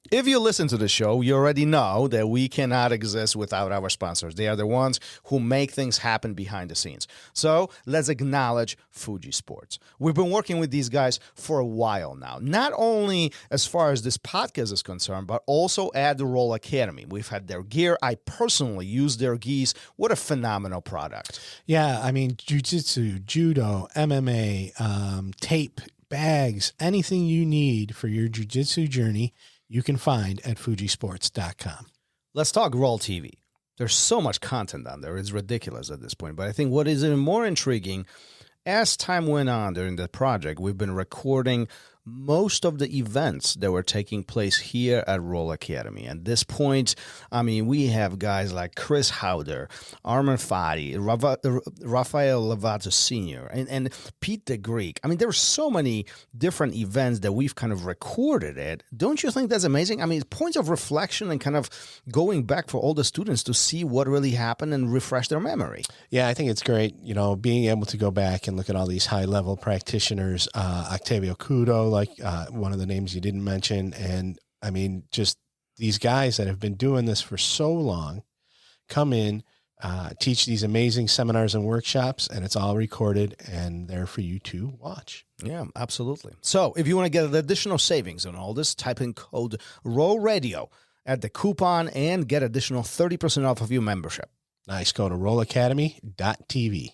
If you listen to the show, you already know that we cannot exist without our sponsors. They are the ones who make things happen behind the scenes. So let's acknowledge Fuji Sports. We've been working with these guys for a while now, not only as far as this podcast is concerned, but also at the RŌL Academy. We've had their gear. I personally use their gis. What a phenomenal product. Yeah, I mean, jiu-jitsu, judo, MMA, tape, bags, anything you need for your jiu-jitsu journey, you can find at fujisports.com. Let's talk RŌL TV. There's so much content on there. It's ridiculous at this point. But I think what is even more intriguing, as time went on during the project, we've been recording most of the events that were taking place here at RŌL Academy. At this point, I mean, we have guys like Chris Howder, Armand Fadi, Rafael Lovato Sr., and Pete the Greek. I mean, there were so many different events that we've kind of recorded it. Don't you think that's amazing? I mean, points of reflection and kind of going back for all the students to see what really happened and refresh their memory. Yeah, I think it's great, you know, being able to go back and look at all these high-level practitioners, Octavio Cudo, like one of the names you didn't mention. And I mean, just these guys that have been doing this for so long come in, teach these amazing seminars and workshops, and it's all recorded and there for you to watch. Yeah, absolutely. So if you want to get additional savings on all this, type in code RŌL Radio at the coupon and get additional 30% off of your membership. Nice. Go to rolacademy.tv.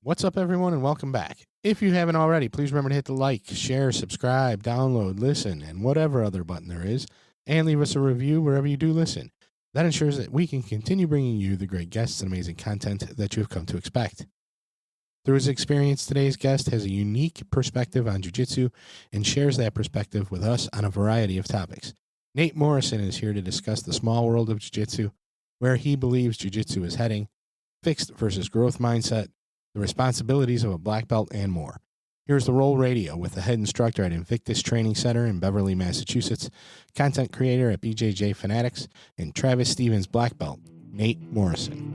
What's up, everyone, and welcome back. If you haven't already, please remember to hit the like, share, subscribe, download, listen, and whatever other button there is, and leave us a review wherever you do listen. That ensures that we can continue bringing you the great guests and amazing content that you've come to expect. Through his experience, today's guest has a unique perspective on jiu-jitsu and shares that perspective with us on a variety of topics. Nate Morrison is here to discuss the small world of jiu-jitsu, where he believes jiu-jitsu is heading, fixed versus growth mindset, the responsibilities of a black belt, and more. Here's the RŌL Radio with the head instructor at Invictus Training Center in Beverly, Massachusetts, content creator at BJJ Fanatics, and Travis Stevens black belt, Nate Morrison.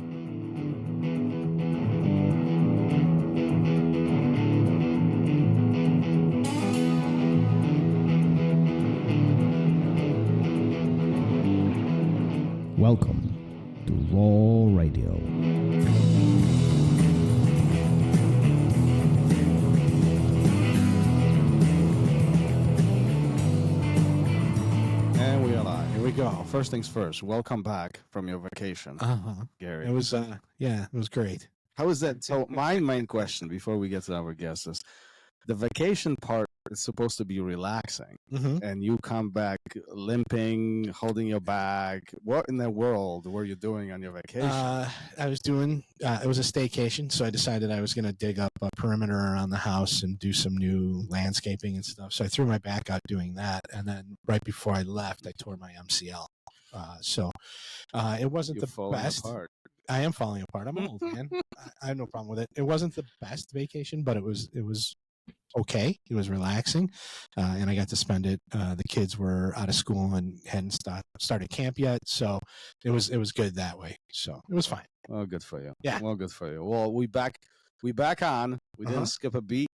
Welcome to RŌL Radio. We go. First things first. Welcome back from your vacation, Gary. It was, it was great. How was that? So my main question before we get to our guests is, the vacation part is supposed to be relaxing, and you come back limping, holding your bag. What in the world were you doing on your vacation? I was doing, it was a staycation, so I decided I was going to dig up a perimeter around the house and do some new landscaping and stuff. So I threw my back out doing that, and then right before I left, I tore my MCL. It wasn't the best. Apart. I am falling apart. I'm old, man. I have no problem with it. It wasn't the best vacation, but it was okay. It was relaxing, and I got to spend it. The kids were out of school and hadn't started camp yet, so it was good that way. So it was fine. Oh, good for you. Yeah. Well, good for you. Well, we back on. We didn't skip a beat.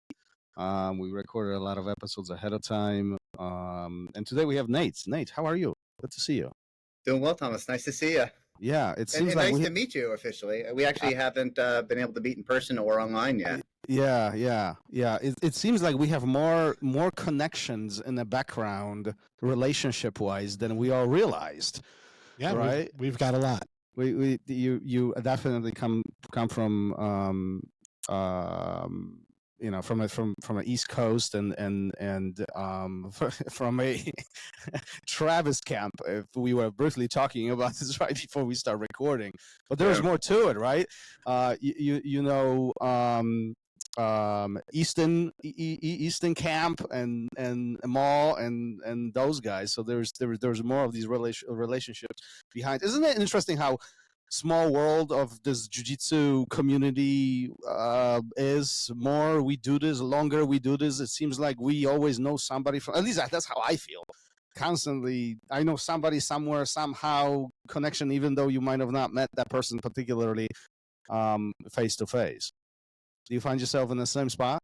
We recorded a lot of episodes ahead of time. And today we have Nate. Nate, how are you? Good to see you. Doing well, Thomas. Nice to see you. Yeah, it seems like nice to meet you officially. We actually haven't been able to meet in person or online yet. Yeah. It seems like we have more connections in the background, relationship-wise, than we all realized. Yeah, right. We've got a lot. You definitely come from from an East Coast and from a Travis camp. If we were briefly talking about this right before we start recording, but there's more to it, right? Easton camp and Mall and those guys. So there's more of these relationships behind. Isn't it interesting how small world of this jiu-jitsu community is? More we do this, longer we do this, it seems like we always know somebody from, at least that's how I feel constantly. I know somebody somewhere, somehow, connection, even though you might have not met that person particularly face to face. Do you find yourself in the same spot?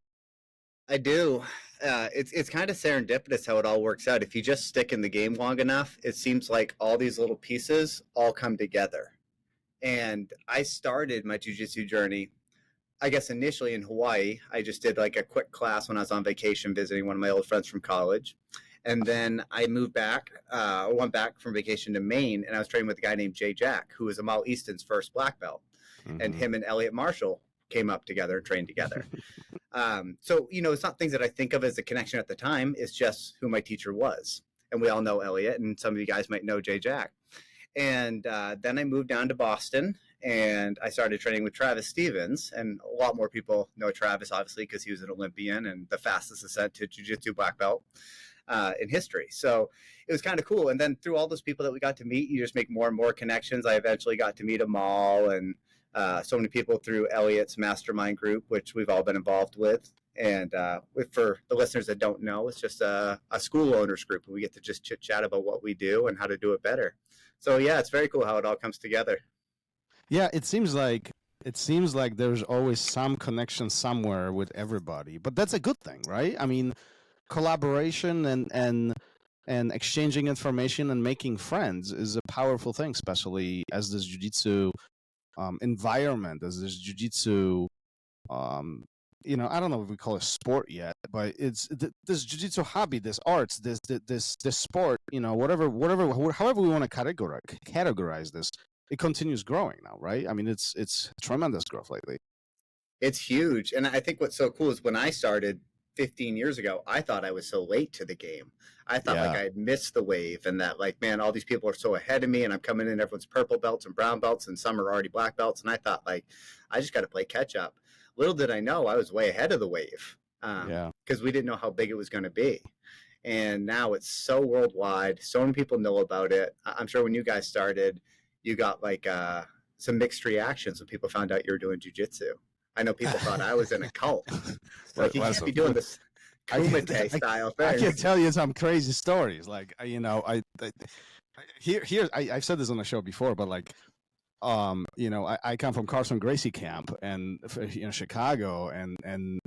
I do. It's kind of serendipitous how it all works out. If you just stick in the game long enough, it seems like all these little pieces all come together. And I started my jiu-jitsu journey, I guess, initially in Hawaii. I just did like a quick class when I was on vacation visiting one of my old friends from college. And then I moved back, went back from vacation to Maine, and I was training with a guy named Jay Jack, who was Amal Easton's first black belt. Mm-hmm. And him and Elliot Marshall came up together and trained together. So, it's not things that I think of as a connection at the time. It's just who my teacher was. And we all know Elliot, and some of you guys might know Jay Jack. And then I moved down to Boston, and I started training with Travis Stevens. And a lot more people know Travis, obviously, because he was an Olympian and the fastest ascent to jiu-jitsu black belt in history. So it was kind of cool. And then through all those people that we got to meet, you just make more and more connections. I eventually got to meet Amal and so many people through Elliot's mastermind group, which we've all been involved with. And for the listeners that don't know, it's just a school owners group, and we get to just chit chat about what we do and how to do it better. So yeah, it's very cool how it all comes together. Yeah, it seems like there's always some connection somewhere with everybody, but that's a good thing, right? I mean, collaboration and exchanging information and making friends is a powerful thing, especially as this jiu-jitsu environment, as this jiu-jitsu, I don't know if we call it sport yet, but it's this jiu-jitsu hobby, this arts, this sport, however we want to categorize this, it continues growing now, right? I mean, it's tremendous growth lately. It's huge. And I think what's so cool is when I started 15 years ago, I thought I was so late to the game. I thought like I had missed the wave, and that like, man, all these people are so ahead of me, and I'm coming in, everyone's purple belts and brown belts, and some are already black belts. And I thought like, I just got to play catch up. Little did I know I was way ahead of the wave because we didn't know how big it was going to be. And now it's so worldwide. So many people know about it. I'm sure when you guys started, you got like some mixed reactions when people found out you were doing jiu-jitsu. I know people thought I was in a cult. Like, you can't be doing this Kumite style thing. I can tell you some crazy stories. Like, I've said this on the show before, but like, I come from Carson Gracie camp and Chicago, and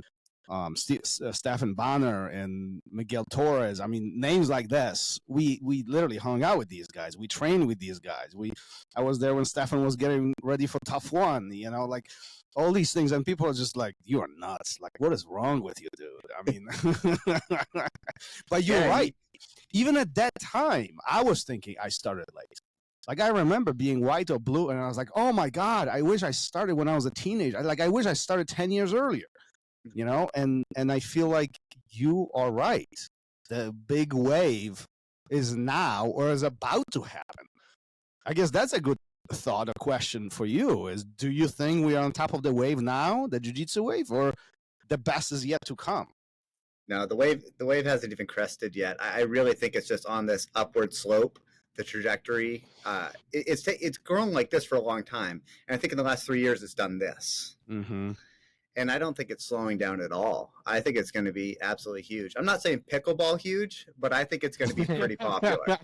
Stephen Bonner and Miguel Torres. I mean, names like this. We literally hung out with these guys. We trained with these guys. I was there when Stephen was getting ready for Tough One. Like all these things, and people are just like, "You are nuts! Like, what is wrong with you, dude?" I mean, but you're right. Even at that time, I was thinking I started late. Like, I remember being white or blue, and I was like, "Oh my God! I wish I started when I was a teenager. I wish I started 10 years earlier." And I feel like you are right. The big wave is now or is about to happen. I guess that's a good thought, a question for you is, do you think we are on top of the wave now, the jiu-jitsu wave, or the best is yet to come? No, the wave hasn't even crested yet. I really think it's just on this upward slope, the trajectory. It's grown like this for a long time. And I think in the last 3 years, it's done this. Mm-hmm. And I don't think it's slowing down at all. I think it's going to be absolutely huge. I'm not saying pickleball huge, but I think it's going to be pretty popular.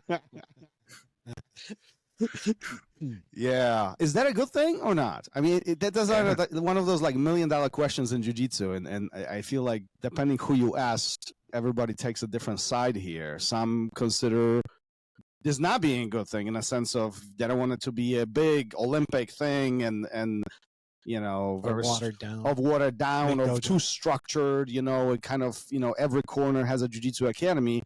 Yeah. Is that a good thing or not? I mean, that's one of those like $1 million questions in jiu-jitsu. And I feel like depending who you ask, everybody takes a different side here. Some consider this not being a good thing in a sense of they don't want it to be a big Olympic thing and very watered down, of too structured, it kind of, every corner has a jiu-jitsu academy.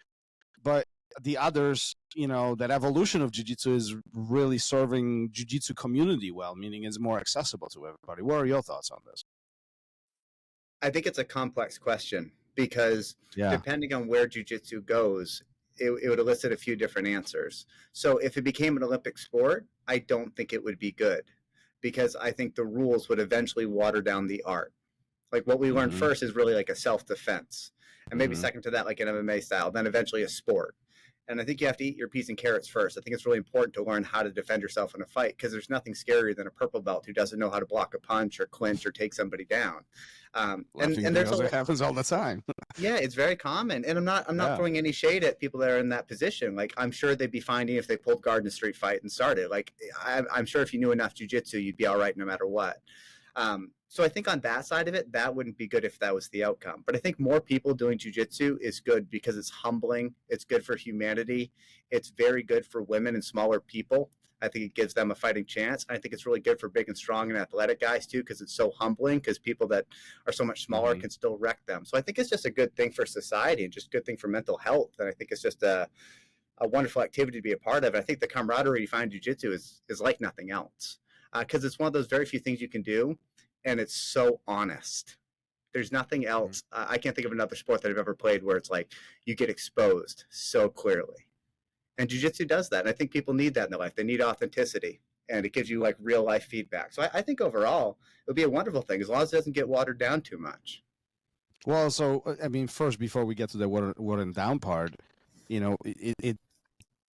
But the others, that evolution of jiu-jitsu is really serving jiu-jitsu community well, meaning it's more accessible to everybody. What are your thoughts on this? I think it's a complex question because depending on where jiu-jitsu goes, it would elicit a few different answers. So if it became an Olympic sport, I don't think it would be good, because I think the rules would eventually water down the art. Like, what we learned first is really like a self-defense, and maybe second to that, like an MMA style, then eventually a sport. And I think you have to eat your peas and carrots first. I think it's really important to learn how to defend yourself in a fight, because there's nothing scarier than a purple belt who doesn't know how to block a punch or clinch or take somebody down. And it happens all the time. Yeah, it's very common. And I'm not throwing any shade at people that are in that position. Like, I'm sure they'd be fine if they pulled guard in a street fight and started. Like, I'm sure if you knew enough jiu-jitsu, you'd be all right no matter what. So I think on that side of it, that wouldn't be good if that was the outcome. But I think more people doing jiu-jitsu is good because it's humbling. It's good for humanity. It's very good for women and smaller people. I think it gives them a fighting chance. I think it's really good for big and strong and athletic guys too, because it's so humbling, because people that are so much smaller can still wreck them. So I think it's just a good thing for society and just a good thing for mental health. And I think it's just a wonderful activity to be a part of. And I think the camaraderie you find in jiu-jitsu is like nothing else, because it's one of those very few things you can do. And it's so honest. There's nothing else. I can't think of another sport that I've ever played where it's like you get exposed so clearly. And jiu-jitsu does that. And I think people need that in their life. They need authenticity. And it gives you like real life feedback. So I think overall, it would be a wonderful thing as long as it doesn't get watered down too much. Well, so, I mean, first, before we get to the watered down part, you know,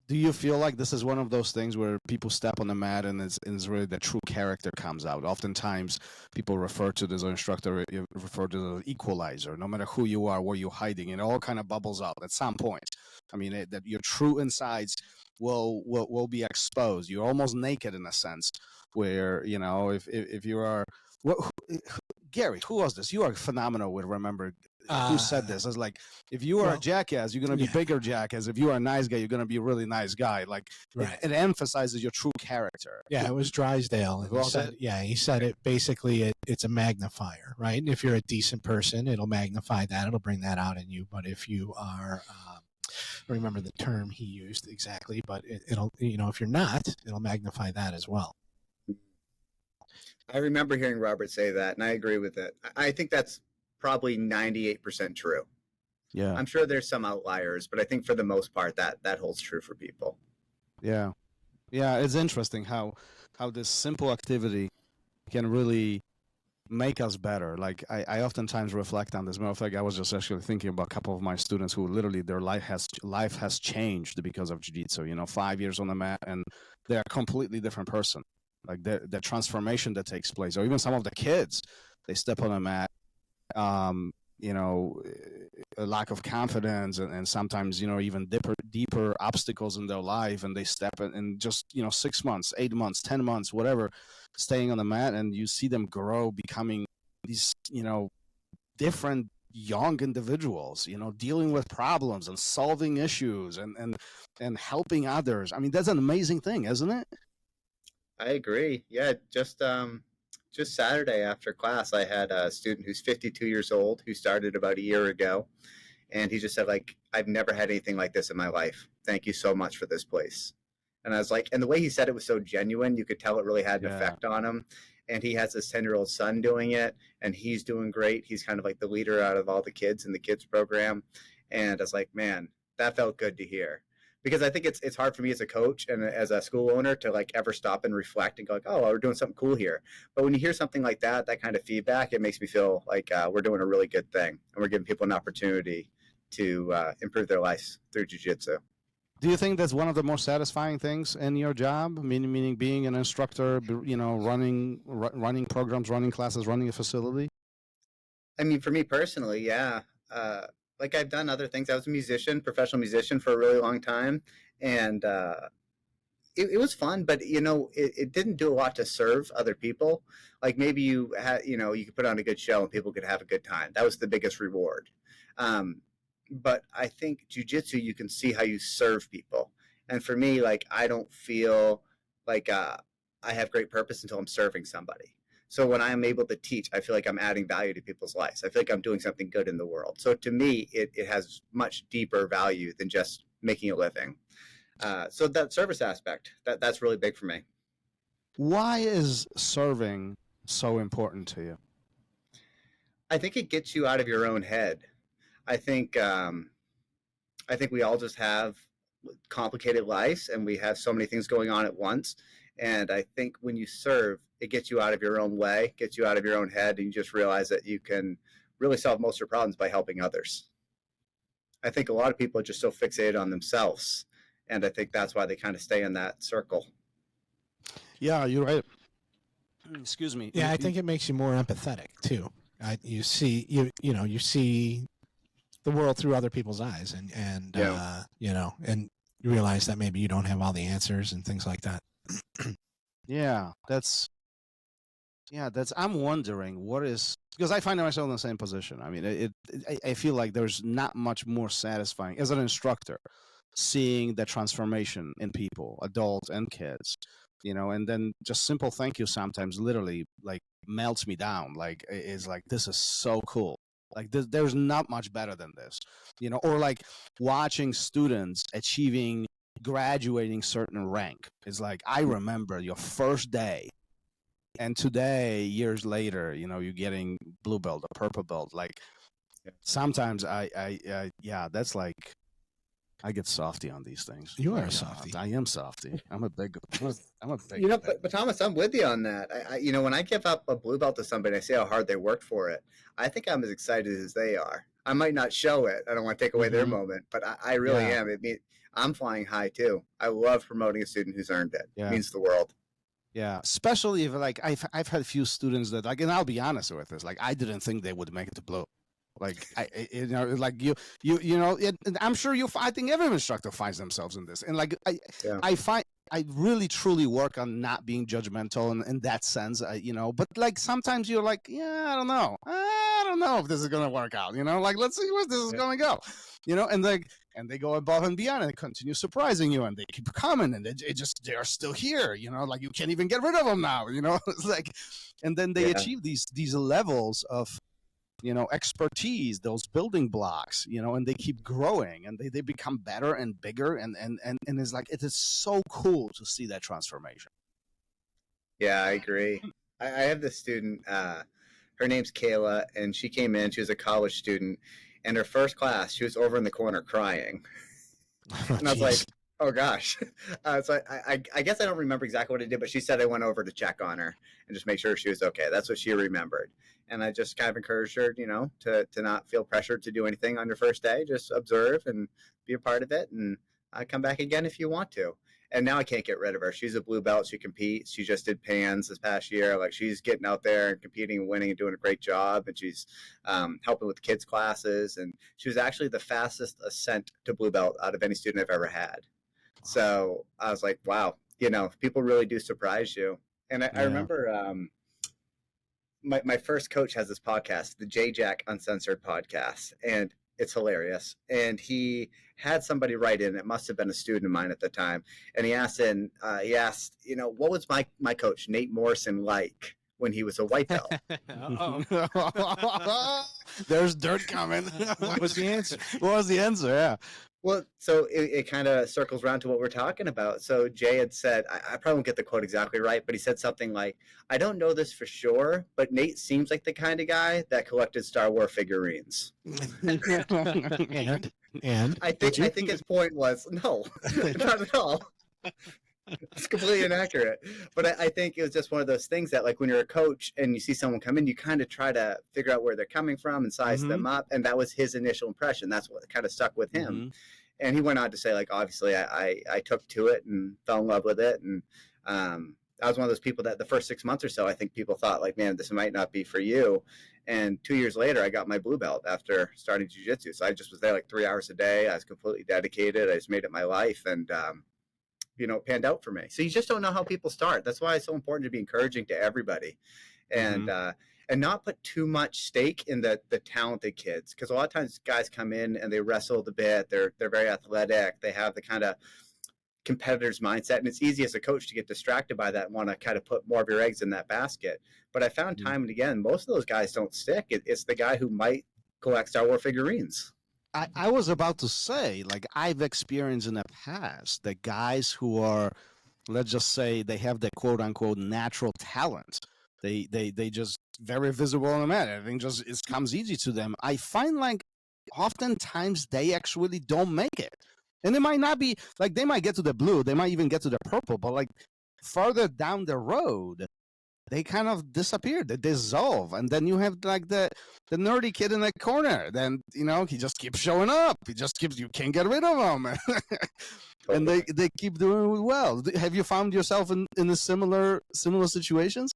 do you feel like this is one of those things where people step on the mat and it's really the true character comes out? Oftentimes, people refer to this instructor, refer to the equalizer. No matter who you are, where you're hiding, it all kind of bubbles out at some point. I mean, that your true insides will be exposed. You're almost naked in a sense, where, you know, if you are, Gary, who was this? You are phenomenal with remember. Who said this? It's like, if you are a jackass, you're going to be bigger jackass. If you are a nice guy, you're going to be a really nice guy. Like, it emphasizes your true character. Yeah, it was Drysdale. And he said it basically, it's a magnifier, right? And if you're a decent person, it'll magnify that. It'll bring that out in you. But if you are, I don't remember the term he used exactly, but it'll, you know, if you're not, it'll magnify that as well. I remember hearing Robert say that, and I agree with it. I think that's probably 98% true. Yeah. I'm sure there's some outliers, but I think for the most part that holds true for people. Yeah. Yeah, it's interesting how this simple activity can really make us better. Like I oftentimes reflect on this. Matter of fact, I was just actually thinking about a couple of my students who literally their life has changed because of jiu-jitsu. You know, 5 years on the mat and they're a completely different person. Like the transformation that takes place, or even some of the kids, they step on a mat, you know, a lack of confidence and sometimes, you know, even deeper obstacles in their life, and they step in just, you know, 6 months, 8 months, 10 months, whatever, staying on the mat, and you see them grow, becoming these, you know, different young individuals, you know, dealing with problems and solving issues and helping others. I mean, that's an amazing thing, isn't it? I agree. Yeah, just Saturday after class, I had a student who's 52 years old who started about a year ago, and he just said, like, I've never had anything like this in my life. Thank you so much for this place. And I was like, and the way he said it was so genuine, you could tell it really had an effect on him. And he has this 10-year-old son doing it, and he's doing great. He's kind of like the leader out of all the kids in the kids program. And I was like, man, that felt good to hear. Because I think it's hard for me as a coach and as a school owner to like ever stop and reflect and go like, oh, we're doing something cool here. But when you hear something like that kind of feedback, it makes me feel like we're doing a really good thing, and we're giving people an opportunity to improve their lives through jiu-jitsu. Do you think that's one of the most satisfying things in your job? Meaning being an instructor, you know, running programs, running classes, running a facility? I mean, for me personally, yeah. Like I've done other things. I was a musician, professional musician for a really long time. And it was fun, but, you know, it didn't do a lot to serve other people. Like maybe you could put on a good show and people could have a good time. That was the biggest reward. But I think jiu-jitsu, you can see how you serve people. And for me, like, I don't feel like I have great purpose until I'm serving somebody. So when I'm able to teach, I feel like I'm adding value to people's lives. I feel like I'm doing something good in the world. So to me, it has much deeper value than just making a living. So that service aspect, that's really big for me. Why is serving so important to you? I think it gets you out of your own head. I think we all just have complicated lives, and we have so many things going on at once. And I think when you serve, it gets you out of your own way, gets you out of your own head, and you just realize that you can really solve most of your problems by helping others. I think a lot of people are just so fixated on themselves, and I think that's why they kind of stay in that circle. Yeah, you're right. Excuse me. Yeah, I think it makes you more empathetic too. You see, you see the world through other people's eyes, and you know, and you realize that maybe you don't have all the answers and things like that. Yeah, that's I'm wondering what is, because I find myself in the same position. I mean, I feel like there's not much more satisfying as an instructor, seeing the transformation in people, adults and kids, and then just simple thank you sometimes literally like melts me down. Like, is like, this is so cool. Like, there's not much better than this, or like watching students graduating certain rank. It's like, I remember your first day, and today, years later, you're getting blue belt or purple belt. Like, sometimes yeah, that's like, I get softy on these things. You are a softy. I am softy. I'm a big. But Thomas, I'm with you on that. When I give up a blue belt to somebody, I see how hard they worked for it. I think I'm as excited as they are. I might not show it. I don't want to take away their moment, but I really am. I'm flying high too. I love promoting a student who's earned it. Yeah. It means the world. Yeah, especially if like I've had a few students that, like, and I'll be honest with this, like, I didn't think they would make it to blue. Like, like I'm sure I think every instructor finds themselves in this, and like I really truly work on not being judgmental in that sense, but like sometimes you're like, I don't know if this is gonna work out, like, let's see where this is gonna go, and they go above and beyond and continue surprising you, and they keep coming, and they're still here, like, you can't even get rid of them now, it's like, and then they achieve these levels of expertise, those building blocks, and they keep growing, and they become better and bigger, and it's like, it is so cool to see that transformation. Yeah, I agree. I have this student, her name's Kayla, and she came in, she was a college student, and her first class, she was over in the corner crying. And I was like, oh gosh. So I guess I don't remember exactly what I did, but she said I went over to check on her and just make sure she was okay. That's what she remembered. And I just kind of encouraged her, to not feel pressured to do anything on your first day. Just observe and be a part of it, and come back again if you want to. And now I can't get rid of her. She's a blue belt. She competes. She just did PANS this past year. Like, she's getting out there and competing and winning and doing a great job. And she's helping with kids' classes. And she was actually the fastest ascent to blue belt out of any student I've ever had. So I was like, wow, people really do surprise you. And I remember my first coach has this podcast, the J-Jack Uncensored podcast, and it's hilarious. And he had somebody write in, it must have been a student of mine at the time, and he asked, what was my coach, Nate Morrison, like when he was a white belt? There's dirt coming. What was the answer? Yeah. Well, so it kind of circles around to what we're talking about. So Jay had said, I probably won't get the quote exactly right, but he said something like, I don't know this for sure, but Nate seems like the kind of guy that collected Star Wars figurines. And I think his point was, no, not at all. It's completely inaccurate. But I think it was just one of those things that, like, when you're a coach and you see someone come in, you kind of try to figure out where they're coming from and size them up. And that was his initial impression. That's what kind of stuck with him. And he went on to say, like, obviously I took to it and fell in love with it. And I was one of those people that the first 6 months or so, I think people thought, like, man, this might not be for you. And 2 years later, I got my blue belt after starting jiu-jitsu. So I just was there like 3 hours a day. I was completely dedicated. I just made it my life. And, it panned out for me. So you just don't know how people start. That's why it's so important to be encouraging to everybody, and not put too much stake in the talented kids. Because a lot of times guys come in and they wrestle a bit. They're very athletic. They have the kind of competitor's mindset, and it's easy as a coach to get distracted by that and want to kind of put more of your eggs in that basket. But I found time and again, most of those guys don't stick. It's the guy who might collect Star Wars figurines. I was about to say, like, I've experienced in the past that guys who are, let's just say, they have the quote unquote natural talent. They just very visible on the mat. Everything just comes easy to them. I find, like, oftentimes they actually don't make it. And it might not be, like, they might get to the blue, they might even get to the purple, but, like, farther down the road, they kind of disappear, they dissolve. And then you have, like, the nerdy kid in the corner. Then, he just keeps showing up. You can't get rid of him. And they keep doing it well. Have you found yourself in a similar situations?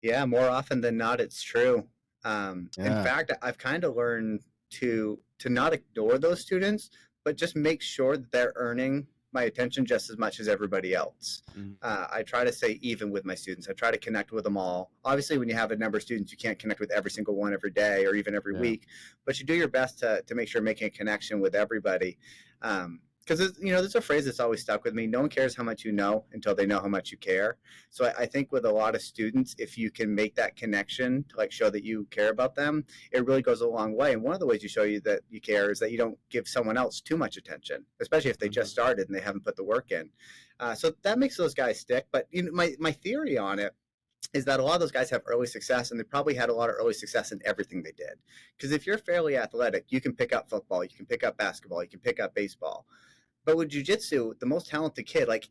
Yeah, more often than not, it's true. In fact, I've kind of learned to not ignore those students, but just make sure that they're earning my attention just as much as everybody else. I try to stay even with my students. I try to connect with them all. Obviously, when you have a number of students, you can't connect with every single one every day or even every week, but you do your best to make sure you're making a connection with everybody. Because, there's a phrase that's always stuck with me. No one cares how much you know until they know how much you care. So I think with a lot of students, if you can make that connection to like show that you care about them, it really goes a long way. And one of the ways you show you that you care is that you don't give someone else too much attention, especially if they just started and they haven't put the work in. So that makes those guys stick. But my theory on it is that a lot of those guys have early success, and they probably had a lot of early success in everything they did. Because if you're fairly athletic, you can pick up football, you can pick up basketball, you can pick up baseball. But with jiu-jitsu, the most talented kid, like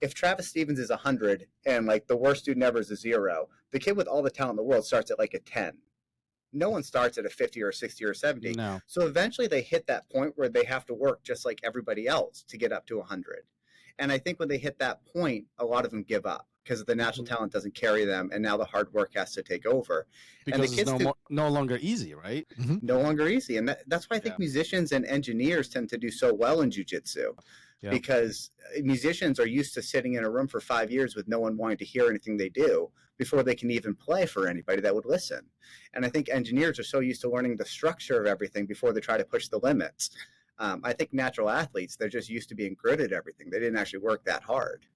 if Travis Stevens is 100 and like the worst student ever is a 0, the kid with all the talent in the world starts at like a 10. No one starts at a 50 or a 60 or 70. No. So eventually they hit that point where they have to work just like everybody else to get up to 100. And I think when they hit that point, a lot of them give up because the natural talent doesn't carry them, and now the hard work has to take over. Because and the kids it's no longer easy, right? No longer easy. And that's why I think musicians and engineers tend to do so well in jiu-jitsu. Because musicians are used to sitting in a room for 5 years with no one wanting to hear anything they do before they can even play for anybody that would listen. And I think engineers are so used to learning the structure of everything before they try to push the limits. I think natural athletes, they're just used to being good at everything. They didn't actually work that hard.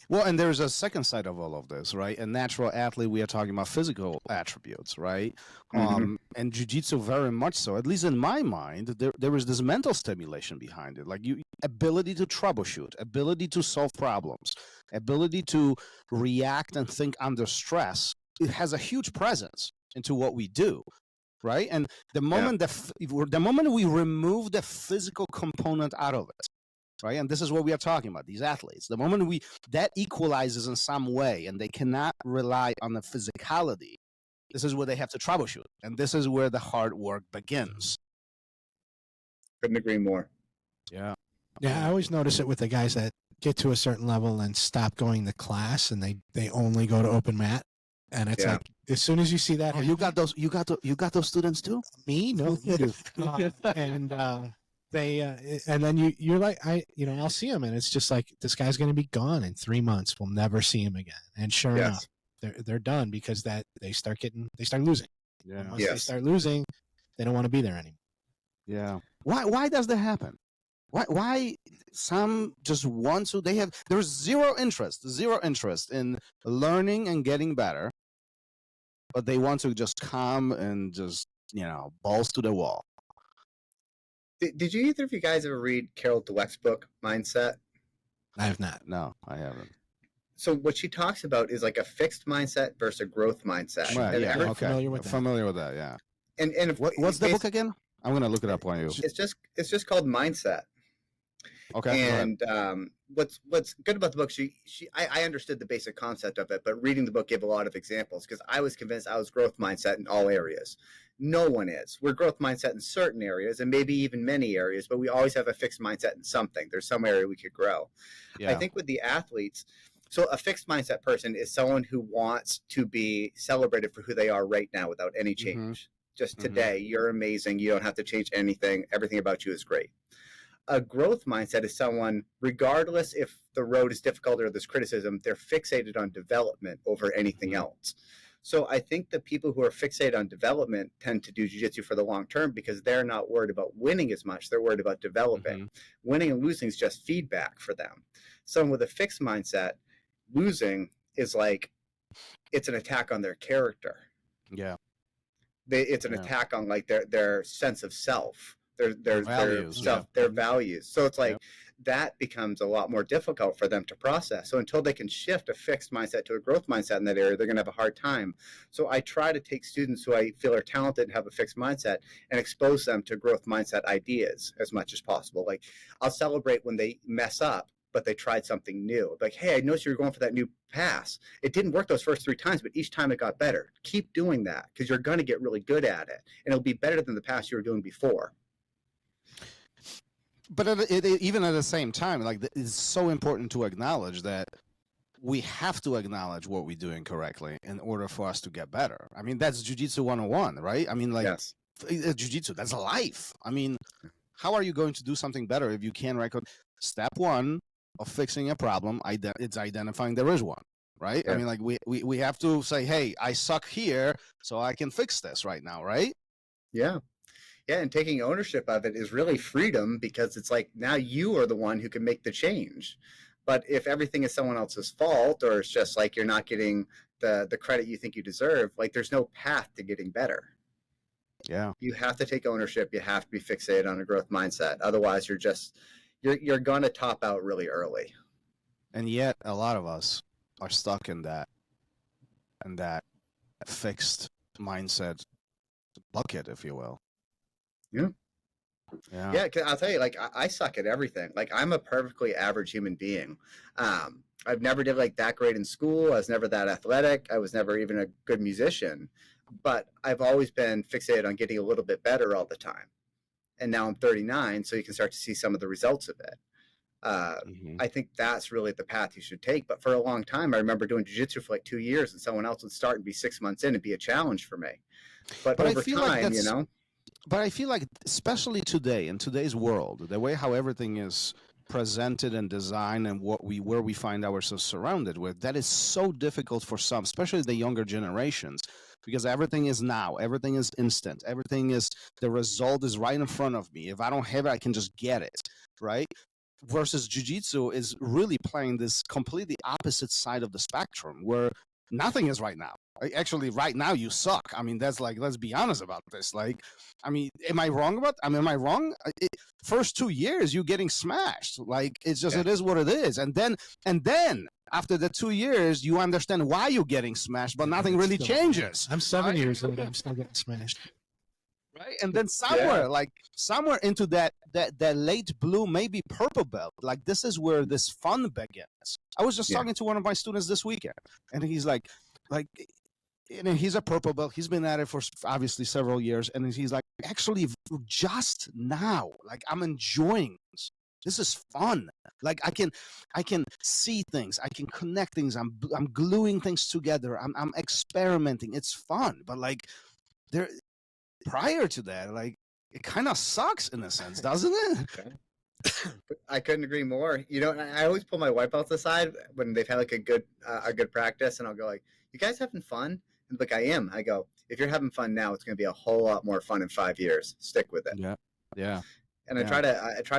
Well, and there's a second side of all of this, right? A natural athlete, we are talking about physical attributes, right? And jiu-jitsu very much so, at least in my mind, there is this mental stimulation behind it. Like ability to troubleshoot, ability to solve problems, ability to react and think under stress. It has a huge presence into what we do. Right. And the moment the moment we remove the physical component out of it, right. And this is what we are talking about, these athletes, the moment that equalizes in some way and they cannot rely on the physicality, this is where they have to troubleshoot. And this is where the hard work begins. Couldn't agree more. Yeah. I always notice it with the guys that get to a certain level and stop going to class and they only go to open mat. And it's like, as soon as you see that, you got those students too? Me? No, you do. And then you're like, I'll see them, and it's just like, this guy's going to be gone in 3 months. We'll never see him again. And sure enough, they're done because they start losing. Yeah. Once they start losing, they don't want to be there anymore. Yeah. Why does that happen? Why some just want to? There's zero interest in learning and getting better, but they want to just come and just, balls to the wall. Did you either of you guys ever read Carol Dweck's book, Mindset? I have not. No, I haven't. So what she talks about is like a fixed mindset versus a growth mindset. Right, I'm familiar with that. Familiar with that, yeah. And what's the book again? I'm gonna look it up on you. It's just called Mindset. Okay. And what's good about the book, I understood the basic concept of it, but reading the book gave a lot of examples because I was convinced I was growth mindset in all areas. No one is. We're growth mindset in certain areas and maybe even many areas, but we always have a fixed mindset in something. There's some area we could grow. Yeah. I think with the athletes, so a fixed mindset person is someone who wants to be celebrated for who they are right now without any change. Just today, you're amazing. You don't have to change anything. Everything about you is great. A growth mindset is someone, regardless if the road is difficult or there's criticism, they're fixated on development over anything else. So I think the people who are fixated on development tend to do jiu-jitsu for the long term because they're not worried about winning as much. They're worried about developing. Winning and losing is just feedback for them. Someone with a fixed mindset, losing is like, it's an attack on their character. Yeah. It's an attack on like their sense of self. Their values, their values. So it's like that becomes a lot more difficult for them to process. So until they can shift a fixed mindset to a growth mindset in that area, they're going to have a hard time. So I try to take students who I feel are talented and have a fixed mindset and expose them to growth mindset ideas as much as possible. Like I'll celebrate when they mess up, but they tried something new. Like, hey, I noticed you were going for that new pass. It didn't work those first 3 times, but each time it got better. Keep doing that because you're going to get really good at it. And it'll be better than the pass you were doing before. But even at the same time, like it's so important to acknowledge that we have to acknowledge what we're doing correctly in order for us to get better. I mean, that's Jiu-Jitsu 101, right? I mean, like Jiu-Jitsu, that's life. I mean, how are you going to do something better if you can't record? step one of fixing a problem, it's identifying there is one, right? Yeah. I mean, like we have to say, hey, I suck here, so I can fix this right now, right? Yeah. Yeah, and taking ownership of it is really freedom, because it's like now you are the one who can make the change. But if everything is someone else's fault, or it's just like you're not getting the credit you think you deserve, like there's no path to getting better. Yeah. You have to take ownership. You have to be fixated on a growth mindset. Otherwise, you're going to top out really early. And yet a lot of us are stuck in that fixed mindset bucket, if you will. Yeah. Yeah. Yeah, 'cause I'll tell you, like I suck at everything. Like I'm a perfectly average human being. I've never did like that great in school. I was never that athletic. I was never even a good musician. But I've always been fixated on getting a little bit better all the time. And now I'm 39, so you can start to see some of the results of it. I think that's really the path you should take. But for a long time, I remember doing jiu-jitsu for like 2 years, and someone else would start and be 6 months in and be a challenge for me. But I over feel like time, that's, but I feel like, especially today, in today's world, the way how everything is presented and designed, and where we find ourselves surrounded with, that is so difficult for some, especially the younger generations, because everything is now, everything is instant, everything is, the result is right in front of me. If I don't have it, I can just get it, right? Versus jiu-jitsu is really playing this completely opposite side of the spectrum, where nothing is right now. Actually, right now you suck. I mean, that's like, let's be honest about this. Like, I mean, am I wrong? Am I wrong? First 2 years, you getting smashed. Like, it's just, It is what it is. And then after the 2 years, you understand why you're getting smashed, but nothing really changes. I'm 7 years old. I'm still getting smashed. Right? And then somewhere into that late blue, maybe purple belt, like this is where this fun begins. I was just talking to one of my students this weekend, and he's like, you know, he's a purple belt. He's been at it for obviously several years, and he's like, actually, just now, like I'm enjoying this. This is fun. Like I can see things. I can connect things. I'm gluing things together. I'm experimenting. It's fun. But like prior to that, like it kind of sucks in a sense, doesn't it? I couldn't agree more. You know, I always pull my white belts aside when they've had like a good practice, and I'll go like, "You guys having fun?" And like, I am. I go, "If you're having fun now, it's going to be a whole lot more fun in 5 years. Stick with it." Yeah. And I try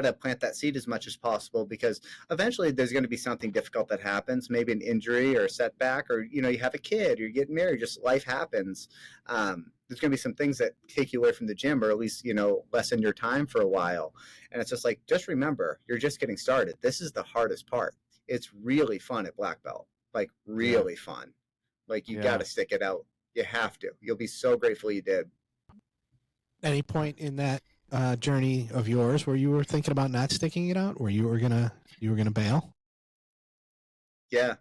to plant that seed as much as possible, because eventually there's going to be something difficult that happens, maybe an injury or a setback, or you know, you have a kid, or you're getting married, just life happens. There's going to be some things that take you away from the gym, or at least, you know, lessen your time for a while. And it's just like, just remember, you're just getting started. This is the hardest part. It's really fun at black belt, like really fun. Like you got to stick it out. You have to. You'll be so grateful you did. Any point in that journey of yours where you were thinking about not sticking it out, where you were gonna bail? Yeah.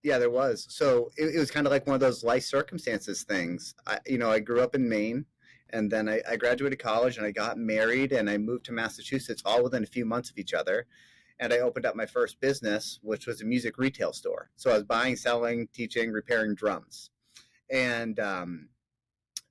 Yeah, there was. So it was kind of like one of those life circumstances things. I grew up in Maine, and then I graduated college, and I got married, and I moved to Massachusetts all within a few months of each other. And I opened up my first business, which was a music retail store. So I was buying, selling, teaching, repairing drums. And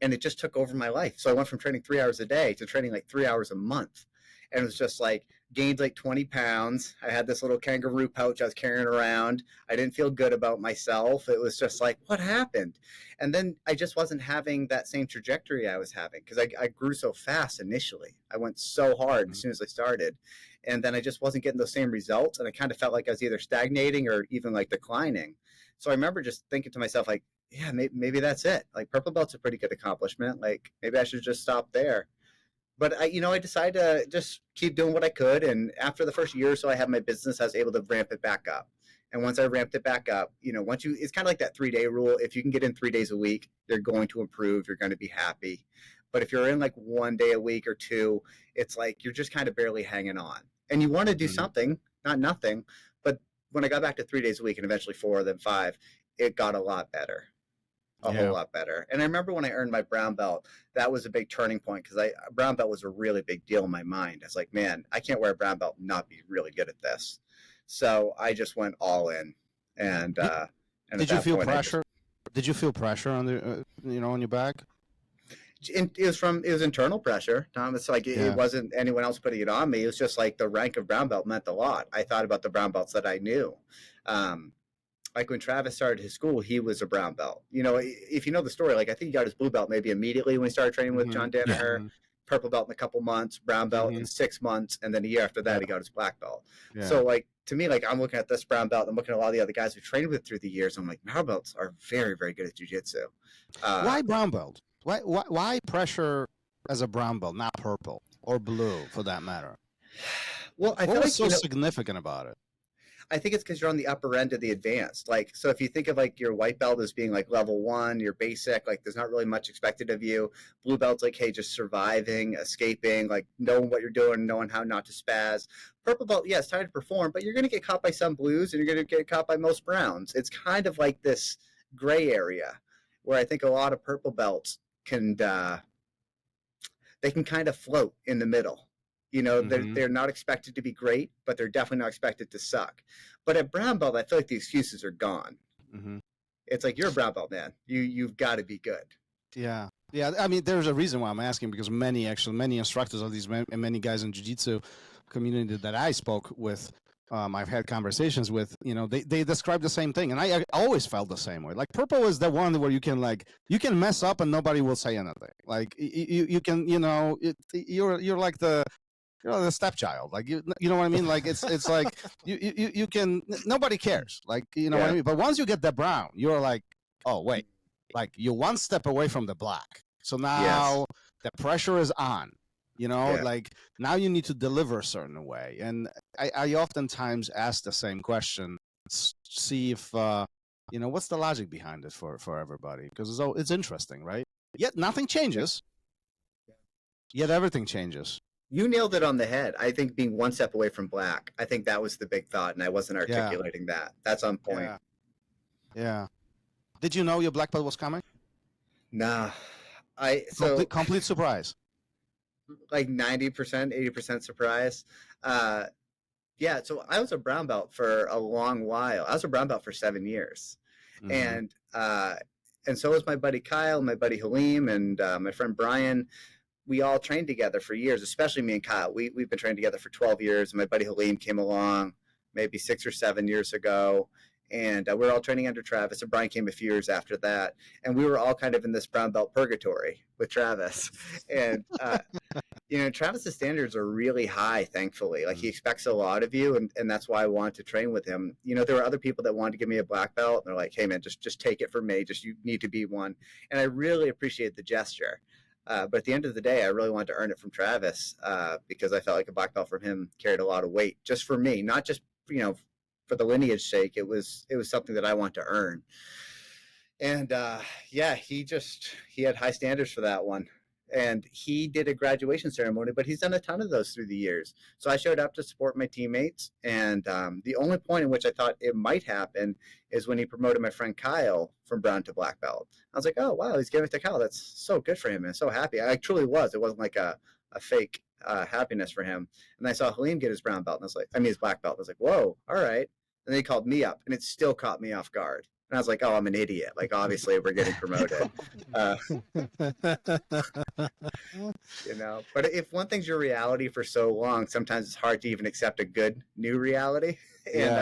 it just took over my life. So I went from training 3 hours a day to training like 3 hours a month. And it was just like, gained like 20 pounds. I had this little kangaroo pouch I was carrying around. I didn't feel good about myself. It was just like, what happened? And then I just wasn't having that same trajectory I was having, because I grew so fast initially. I went so hard as soon as I started. And then I just wasn't getting those same results. And I kind of felt like I was either stagnating or even like declining. So I remember just thinking to myself, like, yeah, maybe that's it. Like purple belt's a pretty good accomplishment. Like maybe I should just stop there. But I decided to just keep doing what I could. And after the first year or so I had my business, I was able to ramp it back up. And once I ramped it back up, it's kind of like that 3-day rule. If you can get in 3 days a week, you're going to improve. You're going to be happy. But if you're in like 1 day a week or two, it's like you're just kind of barely hanging on. And you want to do something, not nothing. But when I got back to 3 days a week, and eventually 4, then 5, it got a lot better. A whole lot better. And I remember when I earned my brown belt, that was a big turning point, because brown belt was a really big deal in my mind. I was like, man, I can't wear a brown belt and not be really good at this. So I just went all in. And did you feel pressure? Did you feel pressure on the on your back? It was internal pressure, Tom. It's like it wasn't anyone else putting it on me. It was just like the rank of brown belt meant a lot. I thought about the brown belts that I knew. Like when Travis started his school, he was a brown belt. You know, if you know the story, like I think he got his blue belt maybe immediately when he started training with John Danaher. Purple belt in a couple months, brown belt in 6 months, and then a year after that he got his black belt. So like to me, like I'm looking at this brown belt, I'm looking at a lot of the other guys who trained with through the years. I'm like, brown belts are very, very good at jiu-jitsu. Why brown belt? Why pressure as a brown belt, not purple or blue for that matter? Well, I feel what like was so significant about it? I think it's because you're on the upper end of the advanced. Like, so if you think of like your white belt as being like level 1, your basic, like there's not really much expected of you. Blue belt's like, hey, just surviving, escaping, like knowing what you're doing, knowing how not to spaz. Purple belt, yeah, it's time to perform, but you're going to get caught by some blues and you're going to get caught by most browns. It's kind of like this gray area where I think a lot of purple belts can, they can kind of float in the middle. You know, they're not expected to be great, but they're definitely not expected to suck. But at brown belt, I feel like the excuses are gone. It's like, you're a brown belt, man. You've got to be good. Yeah. I mean, there's a reason why I'm asking, because many instructors of these and many guys in jiu-jitsu community that I spoke with, I've had conversations with, you know, they describe the same thing, and I always felt the same way. Like purple is the one where you can mess up and nobody will say anything. Like you can, you know, you're like the stepchild, like you know what I mean? Like it's like you can, nobody cares, like, you know what I mean? But once you get the brown, you're like, oh wait, like you're one step away from the black. So now the pressure is on, you know, like now you need to deliver a certain way. And I oftentimes ask the same question, see if you know, what's the logic behind it for everybody, because it's interesting, right? Yet nothing changes, yet everything changes. You nailed it on the head. I think being one step away from black, I think that was the big thought, and I wasn't articulating that. That's on point. Yeah. Did you know your black belt was coming? Nah. Complete surprise. Like 90%, 80% surprise. So I was a brown belt for a long while. I was a brown belt for 7 years. And so was my buddy Kyle, my buddy Halim, and my friend Brian. We all trained together for years, especially me and Kyle. We've been trained together for 12 years. And my buddy Halim came along maybe 6 or 7 years ago. And we were all training under Travis. And Brian came a few years after that. And we were all kind of in this brown belt purgatory with Travis. And, you know, Travis's standards are really high, thankfully. Like, he expects a lot of you. And that's why I wanted to train with him. You know, there were other people that wanted to give me a black belt. And they're like, hey, man, just take it from me. You need to be one. And I really appreciate the gesture. But at the end of the day, I really wanted to earn it from Travis because I felt like a black belt from him carried a lot of weight just for me, not just, you know, for the lineage sake. It was something that I want to earn. And he had high standards for that one. And he did a graduation ceremony, but he's done a ton of those through the years. So I showed up to support my teammates. And the only point in which I thought it might happen is when he promoted my friend Kyle from brown to black belt. I was like, oh, wow, he's giving it to Kyle. That's so good for him. And so happy. I truly was. It wasn't like a fake happiness for him. And I saw Halim get his brown belt. And his black belt. I was like, whoa, all right. And they called me up, and it still caught me off guard. And I was like, oh, I'm an idiot. Like, obviously, we're getting promoted. You know, but if one thing's your reality for so long, sometimes it's hard to even accept a good new reality. And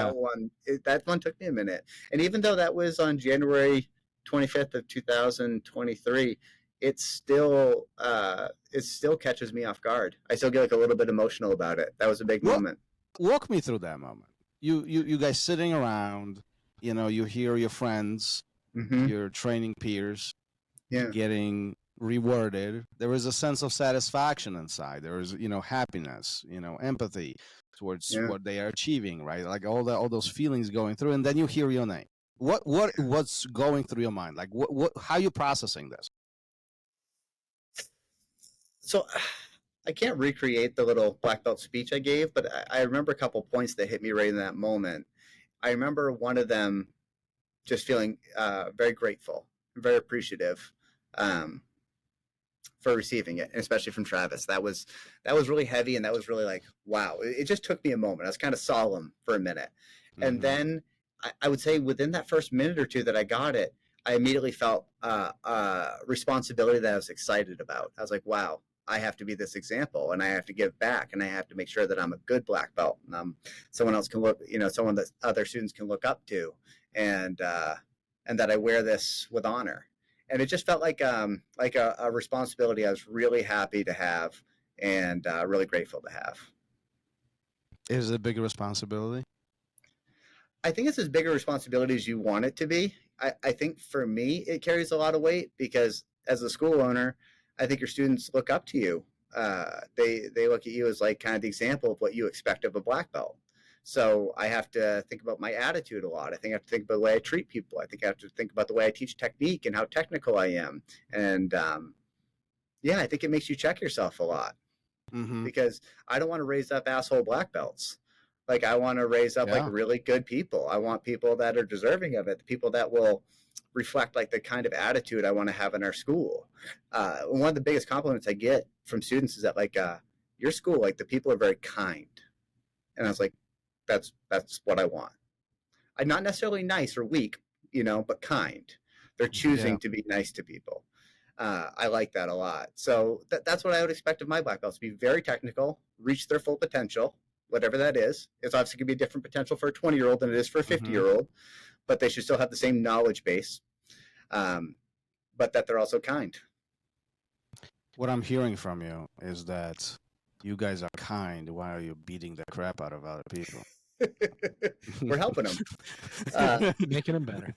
that one took me a minute. And even though that was on January 25th of 2023, it still catches me off guard. I still get like a little bit emotional about it. That was a big moment. Walk me through that moment. You guys sitting around. You know, you hear your friends, your training peers getting rewarded. There is a sense of satisfaction inside. There is, you know, happiness, you know, empathy towards what they are achieving, right? Like all those feelings going through, and then you hear your name. What's going through your mind? Like how are you processing this? So I can't recreate the little black belt speech I gave, but I remember a couple points that hit me right in that moment. I remember one of them just feeling very grateful, very appreciative for receiving it, and especially from Travis. That was really heavy, and that was really like, wow. It just took me a moment. I was kind of solemn for a minute. And then I would say within that first minute or two that I got it, I immediately felt responsibility that I was excited about. I was like, wow, I have to be this example, and I have to give back, and I have to make sure that I'm a good black belt, and I'm someone else can look, someone that other students can look up to, and that I wear this with honor. And it just felt like a responsibility I was really happy to have, and really grateful to have. Is it a big responsibility? I think it's as big a responsibility as you want it to be. I think for me, it carries a lot of weight because as a school owner, I think your students look up to you. They look at you as like kind of the example of what you expect of a black belt. So I have to think about my attitude a lot. I think I have to think about the way I treat people. I think I have to think about the way I teach technique and how technical I am. And I think it makes you check yourself a lot, because I don't want to raise up asshole black belts. Like, I want to raise up like really good people. I want people that are deserving of it, the people that will reflect like the kind of attitude I want to have in our school. One of the biggest compliments I get from students is that like, your school, like the people are very kind. And I was like, that's what I want. I'm not necessarily nice or weak, but kind. They're choosing to be nice to people. I like that a lot. So that's what I would expect of my black belts, to be very technical, reach their full potential, whatever that is. It's obviously going to be a different potential for a 20-year-old than it is for a 50-year-old, but they should still have the same knowledge base, but that they're also kind. What I'm hearing from you is that you guys are kind while you're beating the crap out of other people. We're helping them. Making them better.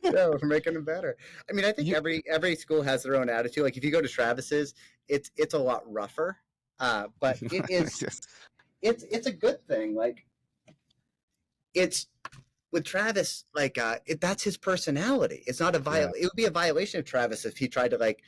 Yeah, we're making them better. I mean, I think every school has their own attitude. Like if you go to Travis's, it's a lot rougher, but it is... It's a good thing. Like, it's with Travis, like that's his personality. It's not a It would be a violation of Travis if he tried to like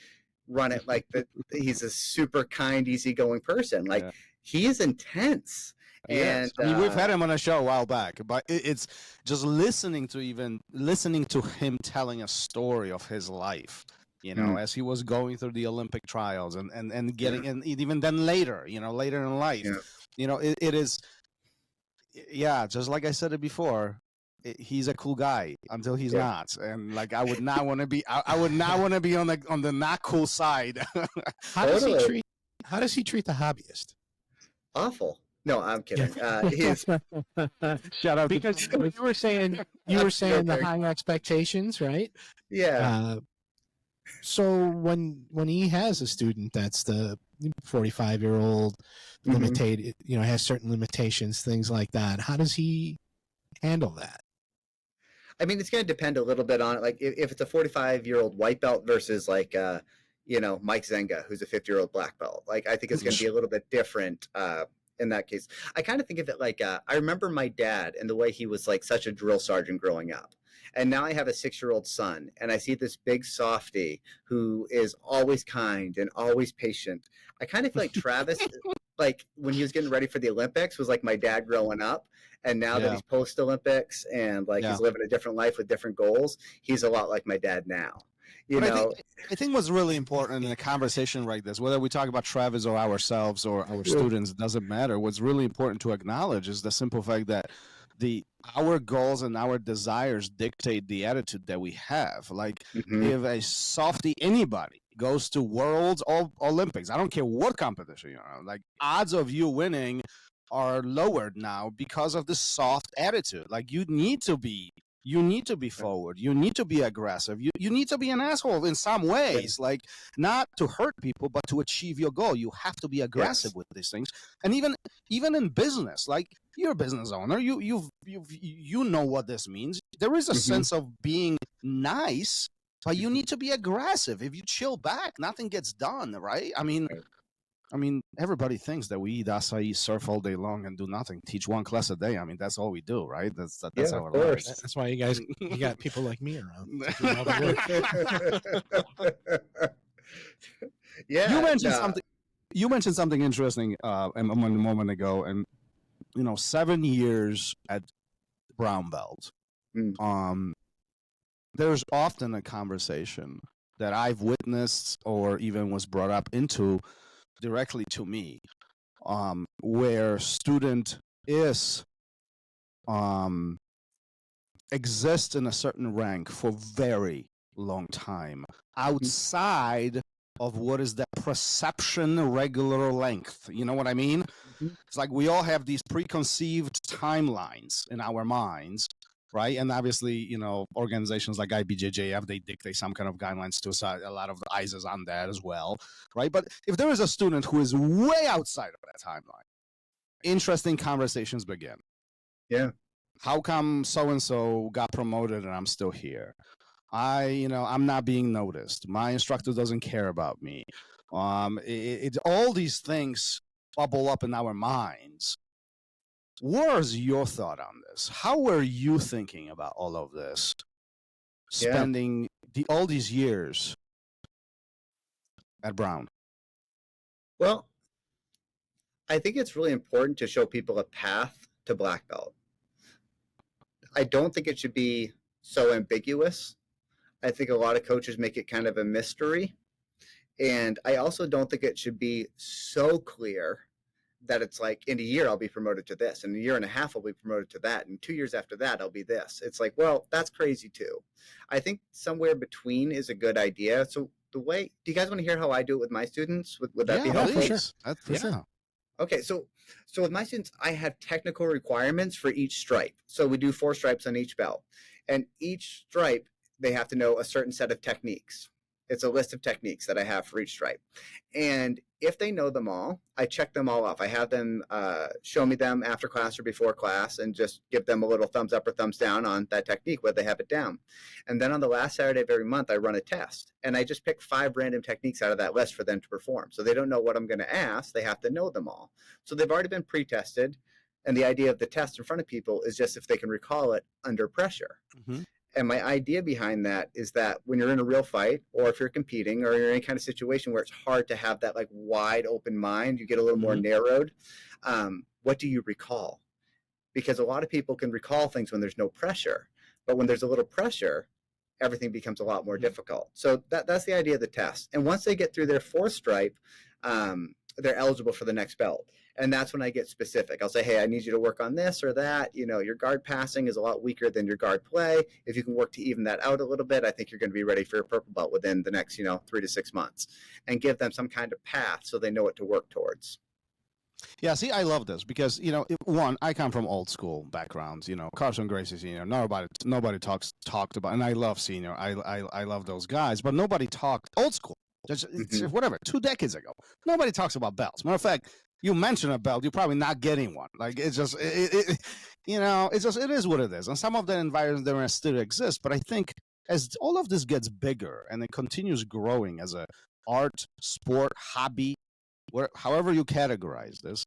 run it like he's a super kind, easy-going person. Like he is intense. And I mean, we've had him on a show a while back, but it's just listening to him telling a story of his life. As he was going through the Olympic trials and getting, and even then later in life. It is, just like I said it before, he's a cool guy until he's not. And like, I would not want to be, I would not want to be on the not cool side. How does he treat the hobbyist? Awful. No, I'm kidding. He's shout out, because you were saying the high expectations, right? Yeah. So when he has a student that's the 45-year-old, limited, has certain limitations, things like that, how does he handle that? I mean, it's going to depend a little bit on it. Like if it's a 45-year-old white belt versus like, Mike Zenga, who's a 50-year-old black belt, like I think it's going to be a little bit different in that case. I kind of think of it like I remember my dad and the way he was like such a drill sergeant growing up. And now I have a 6-year-old son, and I see this big softy who is always kind and always patient. I kind of feel like Travis, like when he was getting ready for the Olympics, was like my dad growing up. And now that he's post-Olympics and like he's living a different life with different goals, he's a lot like my dad now. I think what's really important in a conversation like this, whether we talk about Travis or ourselves or our students, it doesn't matter. What's really important to acknowledge is the simple fact that our goals and our desires dictate the attitude that we have. Like if a softy, anybody goes to Worlds or Olympics, I don't care what competition you're on, like odds of you winning are lowered now because of this soft attitude. Like you need to be forward. You need to be aggressive. You need to be an asshole in some ways, like not to hurt people, but to achieve your goal. You have to be aggressive with these things. And even in business, like you're a business owner, you know what this means. There is a sense of being nice, but you need to be aggressive. If you chill back, nothing gets done, right? I mean, everybody thinks that we eat acai, surf all day long, and do nothing. Teach one class a day. I mean, that's all we do, right? That's how it works. That's why you got people like me around. You mentioned something interesting a moment ago, and 7 years at brown belt. There's often a conversation that I've witnessed or even was brought up into directly to me, where student exists in a certain rank for very, long time outside of what is that perception regular length. You know what I mean? It's like we all have these preconceived timelines in our minds, right? And obviously, you know, organizations like IBJJF, they dictate some kind of guidelines too, so a lot of the eyes is on that as well, right? But if there is a student who is way outside of that timeline, interesting conversations begin. Yeah. How come so-and-so got promoted and I'm still here? I'm not being noticed. My instructor doesn't care about me. All these things bubble up in our minds. What's your thought on this? How were you thinking about all of this? Spending all these years at Brown? Well, I think it's really important to show people a path to black belt. I don't think it should be so ambiguous. I think a lot of coaches make it kind of a mystery. And I also don't think it should be so clear that it's like, in a year, I'll be promoted to this. In a year and a half, I'll be promoted to that. And 2 years after that, I'll be this. It's like, well, that's crazy too. I think somewhere between is a good idea. So do you guys want to hear how I do it with my students? Would that be helpful? Sure. Okay, so with my students, I have technical requirements for each stripe. So we do 4 stripes on each belt. And each stripe, they have to know a certain set of techniques. It's a list of techniques that I have for each stripe. And if they know them all, I check them all off. I have them show me them after class or before class and just give them a little thumbs up or thumbs down on that technique, whether they have it down. And then on the last Saturday of every month, I run a test. And I just pick 5 random techniques out of that list for them to perform. So they don't know what I'm going to ask. They have to know them all. So they've already been pre-tested. And the idea of the test in front of people is just if they can recall it under pressure. Mm-hmm. And my idea behind that is that when you're in a real fight, or if you're competing, or you're in any kind of situation where it's hard to have that like wide open mind, you get a little more narrowed. What do you recall? Because a lot of people can recall things when there's no pressure, but when there's a little pressure, everything becomes a lot more difficult. So that's the idea of the test. And once they get through their 4th stripe, they're eligible for the next belt. And that's when I get specific. I'll say, hey, I need you to work on this or that. You know, your guard passing is a lot weaker than your guard play. If you can work to even that out a little bit, I think you're going to be ready for your purple belt within the next, 3 to 6 months. And give them some kind of path so they know what to work towards. Yeah, see, I love this because, one, I come from old school backgrounds, Carson Gracie Sr., nobody talked about, and I love Senior. I love those guys, but nobody talked old school. Just whatever, 2 decades ago. Nobody talks about belts. Matter of fact, you mention a belt, you're probably not getting one. Like it's just, it is what it is. And some of the environments there still exist. But I think as all of this gets bigger and it continues growing as a art, sport, hobby, however you categorize this,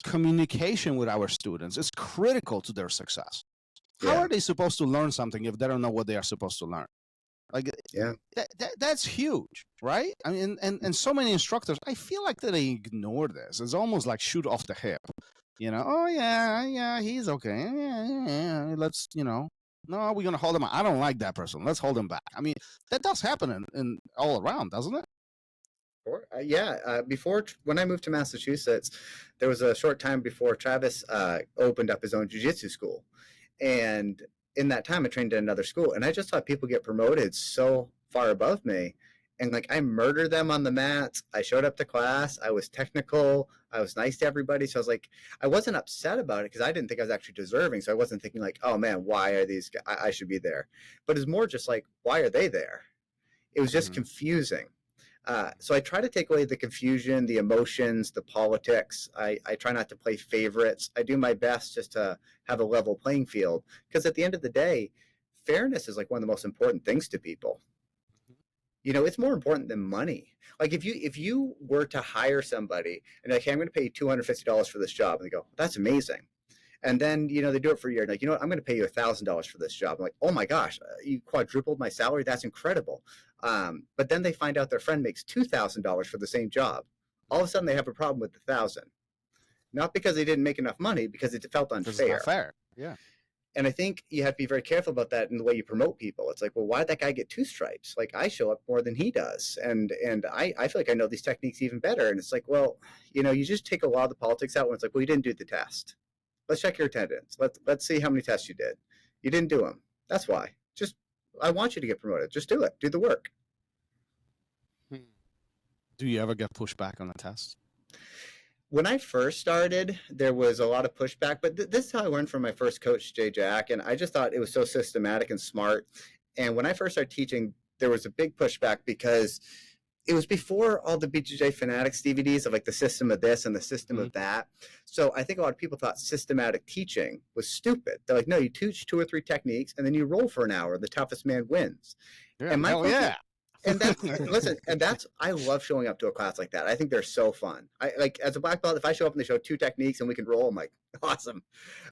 communication with our students is critical to their success. How are they supposed to learn something if they don't know what they are supposed to learn? Like, that's huge, right? I mean, and so many instructors, I feel like that they ignore this. It's almost like shoot off the hip, oh yeah, he's okay. Yeah, let's, no, we're going to hold him. I don't like that person. Let's hold him back. I mean, that does happen in all around, doesn't it? Before, when I moved to Massachusetts, there was a short time before Travis opened up his own jiu-jitsu school. And in that time, I trained at another school, and I just saw people get promoted so far above me. And like, I murdered them on the mats. I showed up to class. I was technical. I was nice to everybody. So I was like, I wasn't upset about it because I didn't think I was actually deserving. So I wasn't thinking like, oh man, why are these guys? I should be there. But it's more just like, why are they there? It was just confusing. So I try to take away the confusion, the emotions, the politics. I try not to play favorites. I do my best just to have a level playing field. Because at the end of the day, fairness is like one of the most important things to people. It's more important than money. Like if you were to hire somebody and like, hey, I'm going to pay you $250 for this job. And they go, that's amazing. And then, they do it for a year. Like, what? I'm going to pay you $1,000 for this job. I'm like, oh my gosh, you quadrupled my salary. That's incredible. But then they find out their friend makes $2,000 for the same job. All of a sudden they have a problem with the $1,000. Not because they didn't make enough money, because it felt unfair. It's not fair. Yeah. And I think you have to be very careful about that in the way you promote people. It's like, well, why did that guy get 2 stripes? Like, I show up more than he does. And I feel like I know these techniques even better. And it's like, well, you just take a lot of the politics out when it's like, well, you didn't do the test. Let's check your attendance. Let's see how many tests you did. You didn't do them. That's why. Just I want you to get promoted. Just do it. Do the work. Do you ever get pushback on the test? When I first started, there was a lot of pushback, but this is how I learned from my first coach, Jay Jack, and I just thought it was so systematic and smart. And when I first started teaching, there was a big pushback because it was before all the BJJ Fanatics DVDs of like the system of this and the system of that. So I think a lot of people thought systematic teaching was stupid. They're like, no, you teach 2 or 3 techniques and then you roll for an hour. The toughest man wins. Yeah, and yeah. And that's listen, and that's I love showing up to a class like that. I think they're so fun. I like as a black belt, if I show up and they show 2 techniques and we can roll, I'm like, awesome.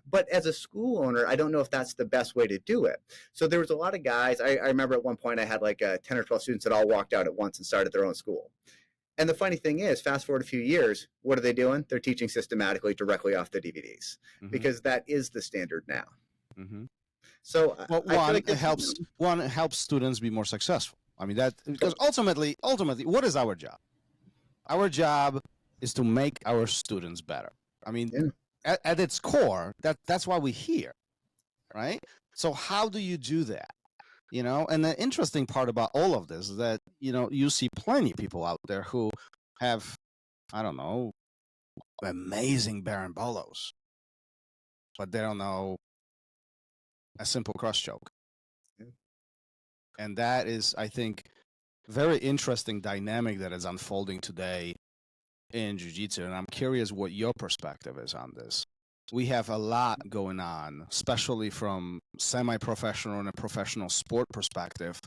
But as a school owner, I don't know if that's the best way to do it. So there was a lot of guys. I remember at one point I had like 10 or 12 students that all walked out at once and started their own school. And the funny thing is, fast forward a few years, what are they doing? They're teaching systematically directly off the DVDs because that is the standard now. So well, one, it helps students be more successful. I mean, that because ultimately, what is our job? Our job is to make our students better. I mean, at its core, that's why we're here, right? So how do you do that? You know, and the interesting part about all of this is that, you know, you see plenty of people out there who have, I don't know, amazing barambolos, but they don't know a simple cross choke. And that is, I think, very interesting dynamic that is unfolding today in Jiu-Jitsu. And I'm curious what your perspective is on this. We have a lot going on, especially from semi-professional and a professional sport perspective,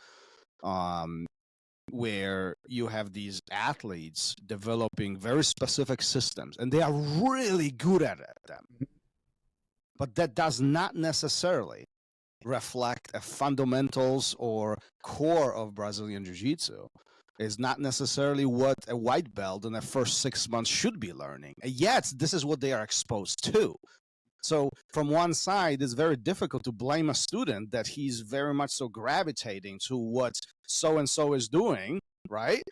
where you have these athletes developing very specific systems, and they are really good at them. But that does not necessarily reflect a fundamentals or core of Brazilian Jiu-Jitsu. Is not necessarily what a white belt in the first 6 months should be learning. And yet, this is what they are exposed to. So from one side, it's very difficult to blame a student that he's very much so gravitating to what so-and-so is doing, right?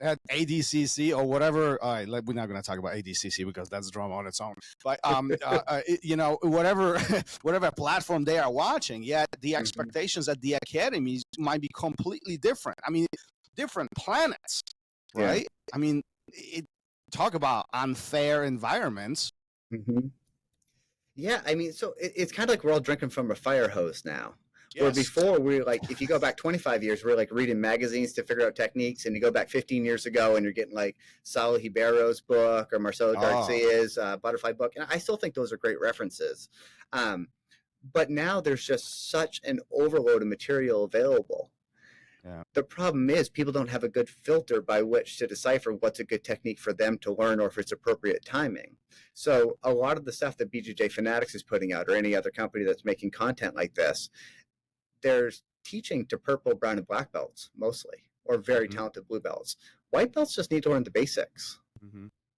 At ADCC or whatever. All right, we're not going to talk about ADCC because that's drama on its own. But, you know, whatever platform they are watching, yet the expectations at the academies might be completely different. I mean, different planets, right? I mean, talk about unfair environments. Yeah, I mean, so it's kind of like we're all drinking from a fire hose now. Yes. Where before we were like, if you go back 25 years, we're like reading magazines to figure out techniques, and you go back 15 years ago and you're getting like Saulo Ribeiro's book or Marcelo Garcia's Butterfly book. And I still think those are great references. But now there's just such an overload of material available. Yeah. The problem is people don't have a good filter by which to decipher what's a good technique for them to learn or if it's appropriate timing. So a lot of the stuff that BJJ Fanatics is putting out or any other company that's making content like this, they're teaching to purple, brown, and black belts mostly, or very talented blue belts. White belts just need to learn the basics.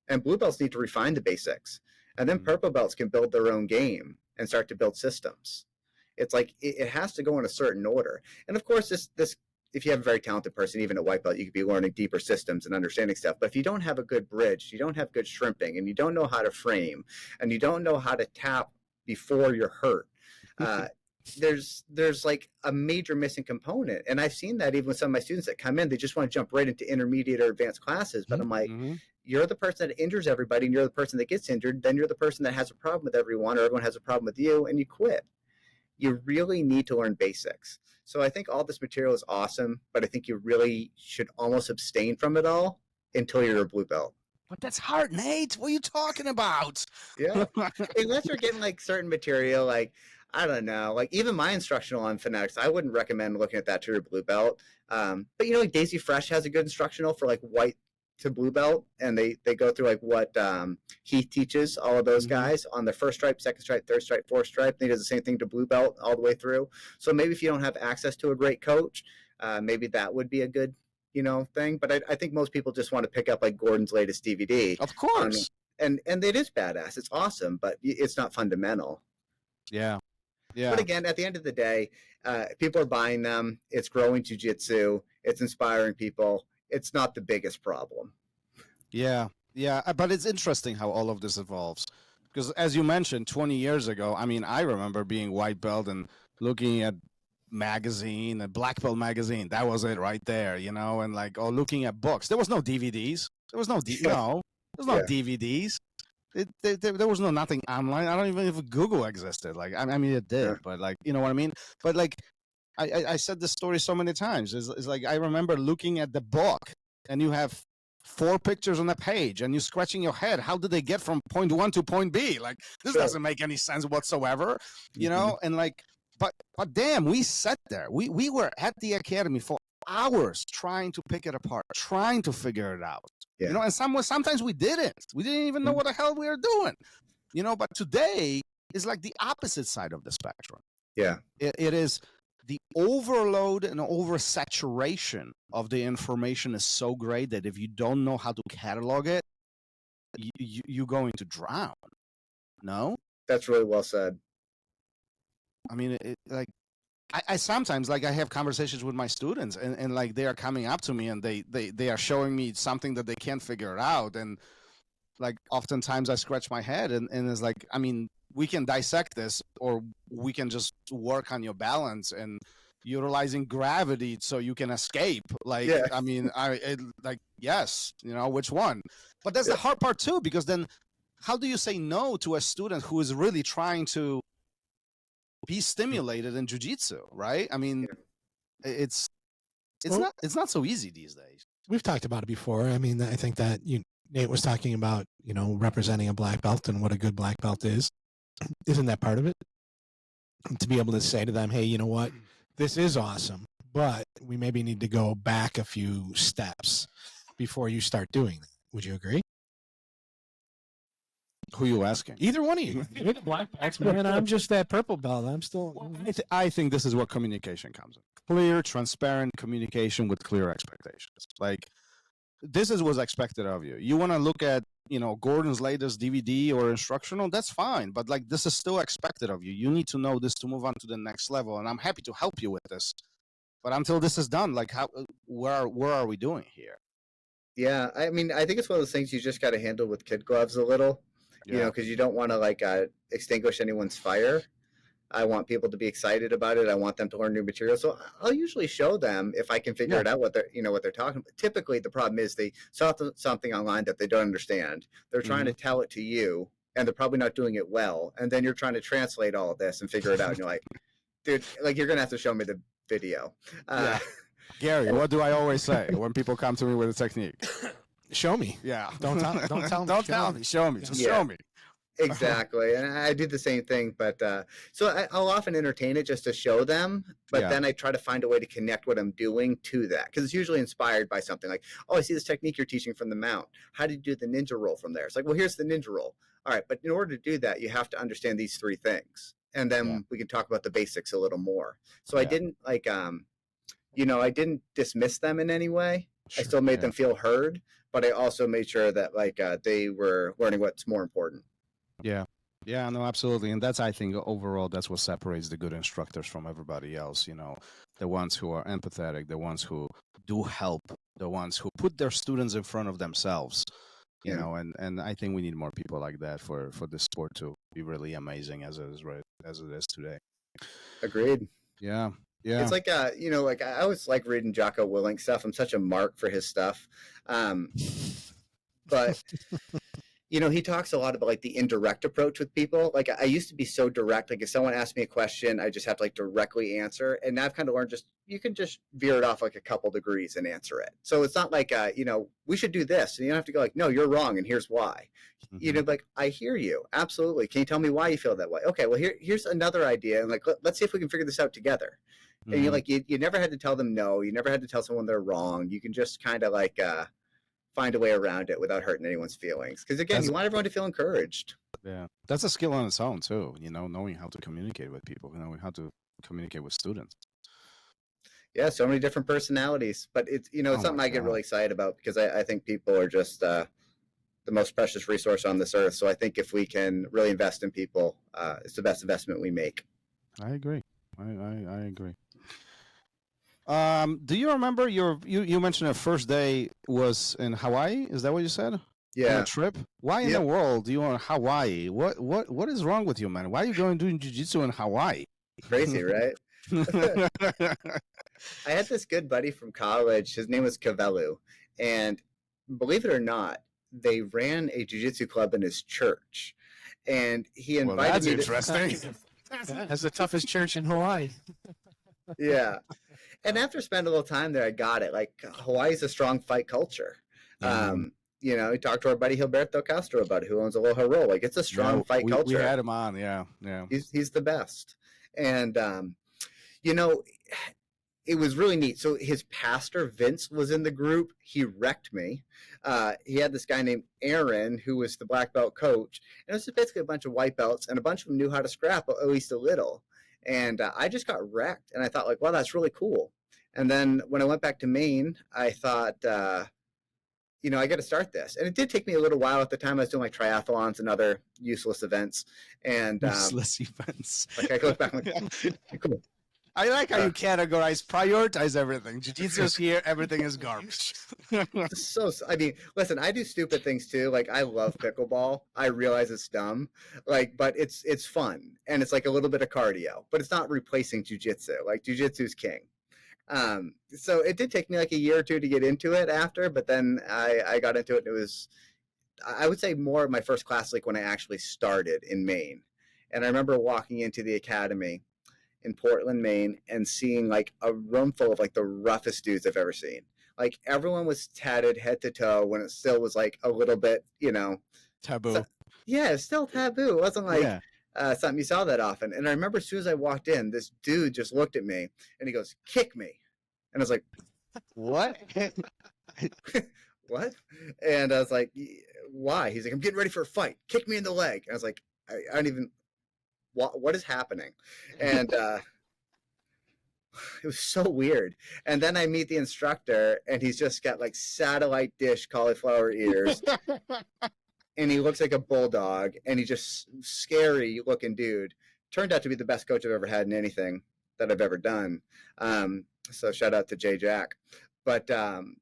And blue belts need to refine the basics. And then purple belts can build their own game and start to build systems. It's like it has to go in a certain order. And of course, this if you have a very talented person, even at white belt, you could be learning deeper systems and understanding stuff. But if you don't have a good bridge, you don't have good shrimping, and you don't know how to frame, and you don't know how to tap before you're hurt, there's like a major missing component. And I've seen that even with some of my students that come in, they just want to jump right into intermediate or advanced classes. But I'm like, you're the person that injures everybody, and you're the person that gets injured. Then you're the person that has a problem with everyone, or everyone has a problem with you, and you quit. You really need to learn basics. So I think all this material is awesome, but I think you really should almost abstain from it all until you're a blue belt. But that's hard, Nate. What are you talking about? Yeah. Unless you're getting like certain material, like, I don't know, like even my instructional on Fanatics, I wouldn't recommend looking at that to your blue belt. But you know, like Daisy Fresh has a good instructional for like white to blue belt, and they go through like what Heath teaches all of those guys on the first stripe, second stripe, third stripe, fourth stripe. He does the same thing to blue belt all the way through. So maybe if you don't have access to a great coach, maybe that would be a good, you know, thing. But I think most people just want to pick up like Gordon's latest DVD. Of course. And it is badass. It's awesome, but it's not fundamental. Yeah. Yeah. But again, at the end of the day, people are buying them. It's growing jiu-jitsu. It's inspiring people. It's not the biggest problem. Yeah, but it's interesting how all of this evolves. Because as you mentioned, 20 years ago, I mean, I remember being white belt and looking at magazine, a Black Belt magazine. That was it right there, you know, and like, or looking at books. There was no DVDs. There was no, DVDs. There was nothing online. I don't even know if Google existed. Like, I mean, it did, but like, you know what I mean? But like, I said this story so many times. It's like, I remember looking at the book and you have 4 pictures on a page and you're scratching your head. How did they get from point 1 to point B? Like, this doesn't make any sense whatsoever, you know? And like, but damn, we sat there. We were at the academy for hours trying to pick it apart, trying to figure it out. You know, and sometimes we didn't. We didn't even know what the hell we were doing. You know, but today is like the opposite side of the spectrum. Yeah. It is the overload and oversaturation of the information is so great that if you don't know how to catalog it, you're going to drown. No? That's really well said. I mean, I sometimes, like, I have conversations with my students and like they are coming up to me and they are showing me something that they can't figure out. And like, oftentimes I scratch my head and it's like, I mean, we can dissect this or we can just work on your balance and utilizing gravity so you can escape. Like, I mean, yes, you know, which one? But that's the hard part too, because then how do you say no to a student who is really trying to be stimulated in jiu-jitsu, right? I mean, it's not so easy these days. We've talked about it before. I mean, I think that Nate was talking about, you know, representing a black belt and what a good black belt is. Isn't that part of it? To be able to say to them, hey, you know what? This is awesome, but we maybe need to go back a few steps before you start doing that. Would you agree? Who are you asking? Either one of you. You're the black belts, man. I'm just that purple belt. I'm still. I think this is where communication comes in. Clear, transparent communication with clear expectations. Like, this is what's expected of you. You want to look at, you know, Gordon's latest DVD or instructional, that's fine. But like, this is still expected of you. You need to know this to move on to the next level. And I'm happy to help you with this. But until this is done, like, where are we doing here? Yeah. I mean, I think it's one of those things you just got to handle with kid gloves a little. You know, because you don't want to like extinguish anyone's fire. I want people to be excited about it. I want them to learn new material. So I'll usually show them if I can figure it out what they're talking about. Typically, the problem is they saw something online that they don't understand. They're trying to tell it to you, and they're probably not doing it well. And then you're trying to translate all of this and figure it out. And you're like, dude, like, you're gonna have to show me the video. Gary, what do I always say when people come to me with a technique? Show me. Yeah. Don't tell me. Don't tell me. Show me. Just show me. Exactly. And I do the same thing, but so I'll often entertain it just to show them, but then I try to find a way to connect what I'm doing to that, because it's usually inspired by something like, oh, I see this technique you're teaching from the mount. How do you do the ninja roll from there? It's like, well, here's the ninja roll. All right, but in order to do that, you have to understand these 3 things, and then we can talk about the basics a little more. So I didn't like, you know, I didn't dismiss them in any way. I still made them feel heard, but I also made sure that like they were learning what's more important. Yeah, no, absolutely. And that's, I think, overall, that's what separates the good instructors from everybody else. You know, the ones who are empathetic, the ones who do help, the ones who put their students in front of themselves. You know, and I think we need more people like that for this sport to be really amazing as it is today. Agreed. Yeah. It's like, you know, like I always like reading Jocko Willink stuff. I'm such a mark for his stuff. But, you know, he talks a lot about like the indirect approach with people. Like, I used to be so direct. Like, if someone asked me a question, I just have to like directly answer. And now I've kind of learned you can just veer it off like a couple degrees and answer it. So it's not like, you know, we should do this. And you don't have to go like, no, you're wrong, and here's why. You know, like, I hear you. Absolutely. Can you tell me why you feel that way? Okay, well, here's another idea. And like, let's see if we can figure this out together. And you're like, you never had to tell them no. You never had to tell someone they're wrong. You can just kind of like find a way around it without hurting anyone's feelings. Because again, you want everyone to feel encouraged. Yeah, that's a skill on its own too. You know, knowing how to communicate with people, knowing how to communicate with students. Yeah, so many different personalities, but it's, you know, it's something I get really excited about, because I think people are just the most precious resource on this earth. So I think if we can really invest in people, it's the best investment we make. I agree. I agree. Do you remember you mentioned your first day was in Hawaii? Is that what you said? Yeah. On a trip? Why in the world do you want Hawaii? What is wrong with you, man? Why are you going doing jiu-jitsu in Hawaii? Crazy, right? I had this good buddy from college. His name was Cavelu. And believe it or not, they ran a jiu-jitsu club in his church. And he invited Well, that's me to, interesting. That's the toughest church in Hawaii. yeah. And after spending a little time there, I got it. Like, Hawaii's a strong fight culture. You know, he talked to our buddy Gilberto Castro about it, who owns a little RŌL. Like, it's a strong fight culture. We had him on, yeah. He's the best. And, you know, it was really neat. So his pastor, Vince, was in the group. He wrecked me. He had this guy named Aaron, who was the black belt coach. And it was basically a bunch of white belts, and a bunch of them knew how to scrap, at least a little. And I just got wrecked. And I thought, like, wow, that's really cool. And then when I went back to Maine, I thought, you know, I got to start this. And it did take me a little while. At the time, I was doing like triathlons and other useless events. And Useless events. like, I go back and like, come on. I like how you prioritize everything. Jiu-jitsu's here, everything is garbage. So, I mean, listen, I do stupid things too. Like, I love pickleball. I realize it's dumb, like, but it's fun, and it's like a little bit of cardio, but it's not replacing jiu-jitsu. Like, jiu-jitsu's king. So it did take me like a year or two to get into it after, but then I got into it, and it was, I would say, more of my first class, like when I actually started in Maine. And I remember walking into the academy in Portland, Maine, and seeing like a room full of like the roughest dudes I've ever seen. Like, everyone was tatted head to toe when it still was like a little bit, you know, Taboo. So, yeah, it's still taboo. It wasn't like something you saw that often. And I remember as soon as I walked in, this dude just looked at me and he goes, "Kick me." And I was like, "What?" What? And I was like, "Why?" He's like, "I'm getting ready for a fight. Kick me in the leg." And I was like, I don't even, what is happening? And it was so weird. And then I meet the instructor, and he's just got like satellite dish cauliflower ears. And he looks like a bulldog, and he's just scary looking dude. Turned out to be the best coach I've ever had in anything that I've ever done. So shout out to Jay Jack. But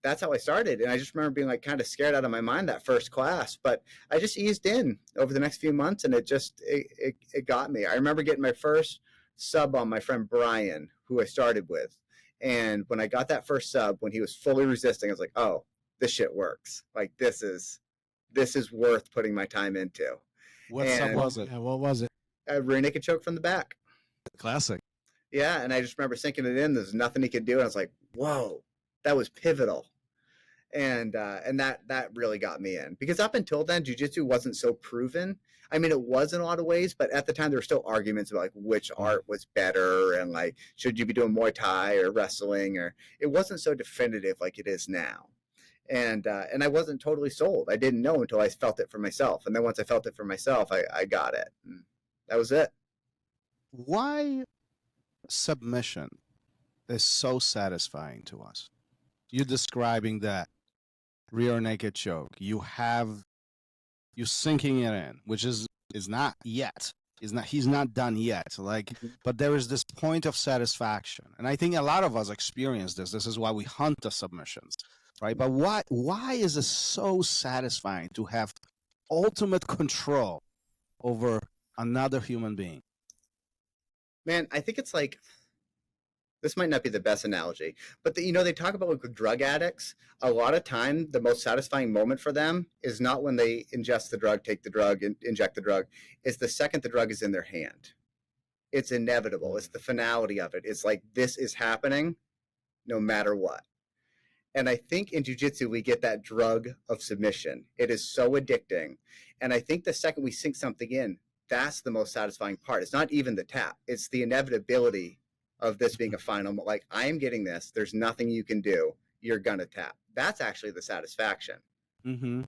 that's how I started. And I just remember being like kind of scared out of my mind that first class. But I just eased in over the next few months, and it got me. I remember getting my first sub on my friend Brian, who I started with. And when I got that first sub, when he was fully resisting, I was like, oh, this shit works. Like, this is worth putting my time into. What sub was it? Yeah, what was it? A rear naked choke from the back. Classic. Yeah, and I just remember sinking it in. There's nothing he could do. And I was like, whoa, that was pivotal. And that really got me in. Because up until then, jiu-jitsu wasn't so proven. I mean, it was in a lot of ways, but at the time there were still arguments about like which art was better, and like, should you be doing Muay Thai or wrestling, or it wasn't so definitive like it is now. And I wasn't totally sold. I didn't know until I felt it for myself. And then once I felt it for myself, I got it. And that was it. Why submission is so satisfying to us? You're describing that rear naked choke. You're sinking it in, which is not yet. He's not done yet. Like, but there is this point of satisfaction. And I think a lot of us experience this. This is why we hunt the submissions. Right, but why is it so satisfying to have ultimate control over another human being? Man, I think it's like, this might not be the best analogy, but they talk about like with drug addicts. A lot of time, the most satisfying moment for them is not when they ingest the drug, take the drug, and inject the drug. It's the second the drug is in their hand. It's inevitable. It's the finality of it. It's like, this is happening no matter what. And I think in jiu-jitsu, we get that drug of submission. It is so addicting. And I think the second we sink something in, that's the most satisfying part. It's not even the tap. It's the inevitability of this being a final. Like, I am getting this. There's nothing you can do. You're going to tap. That's actually the satisfaction. Mm-hmm.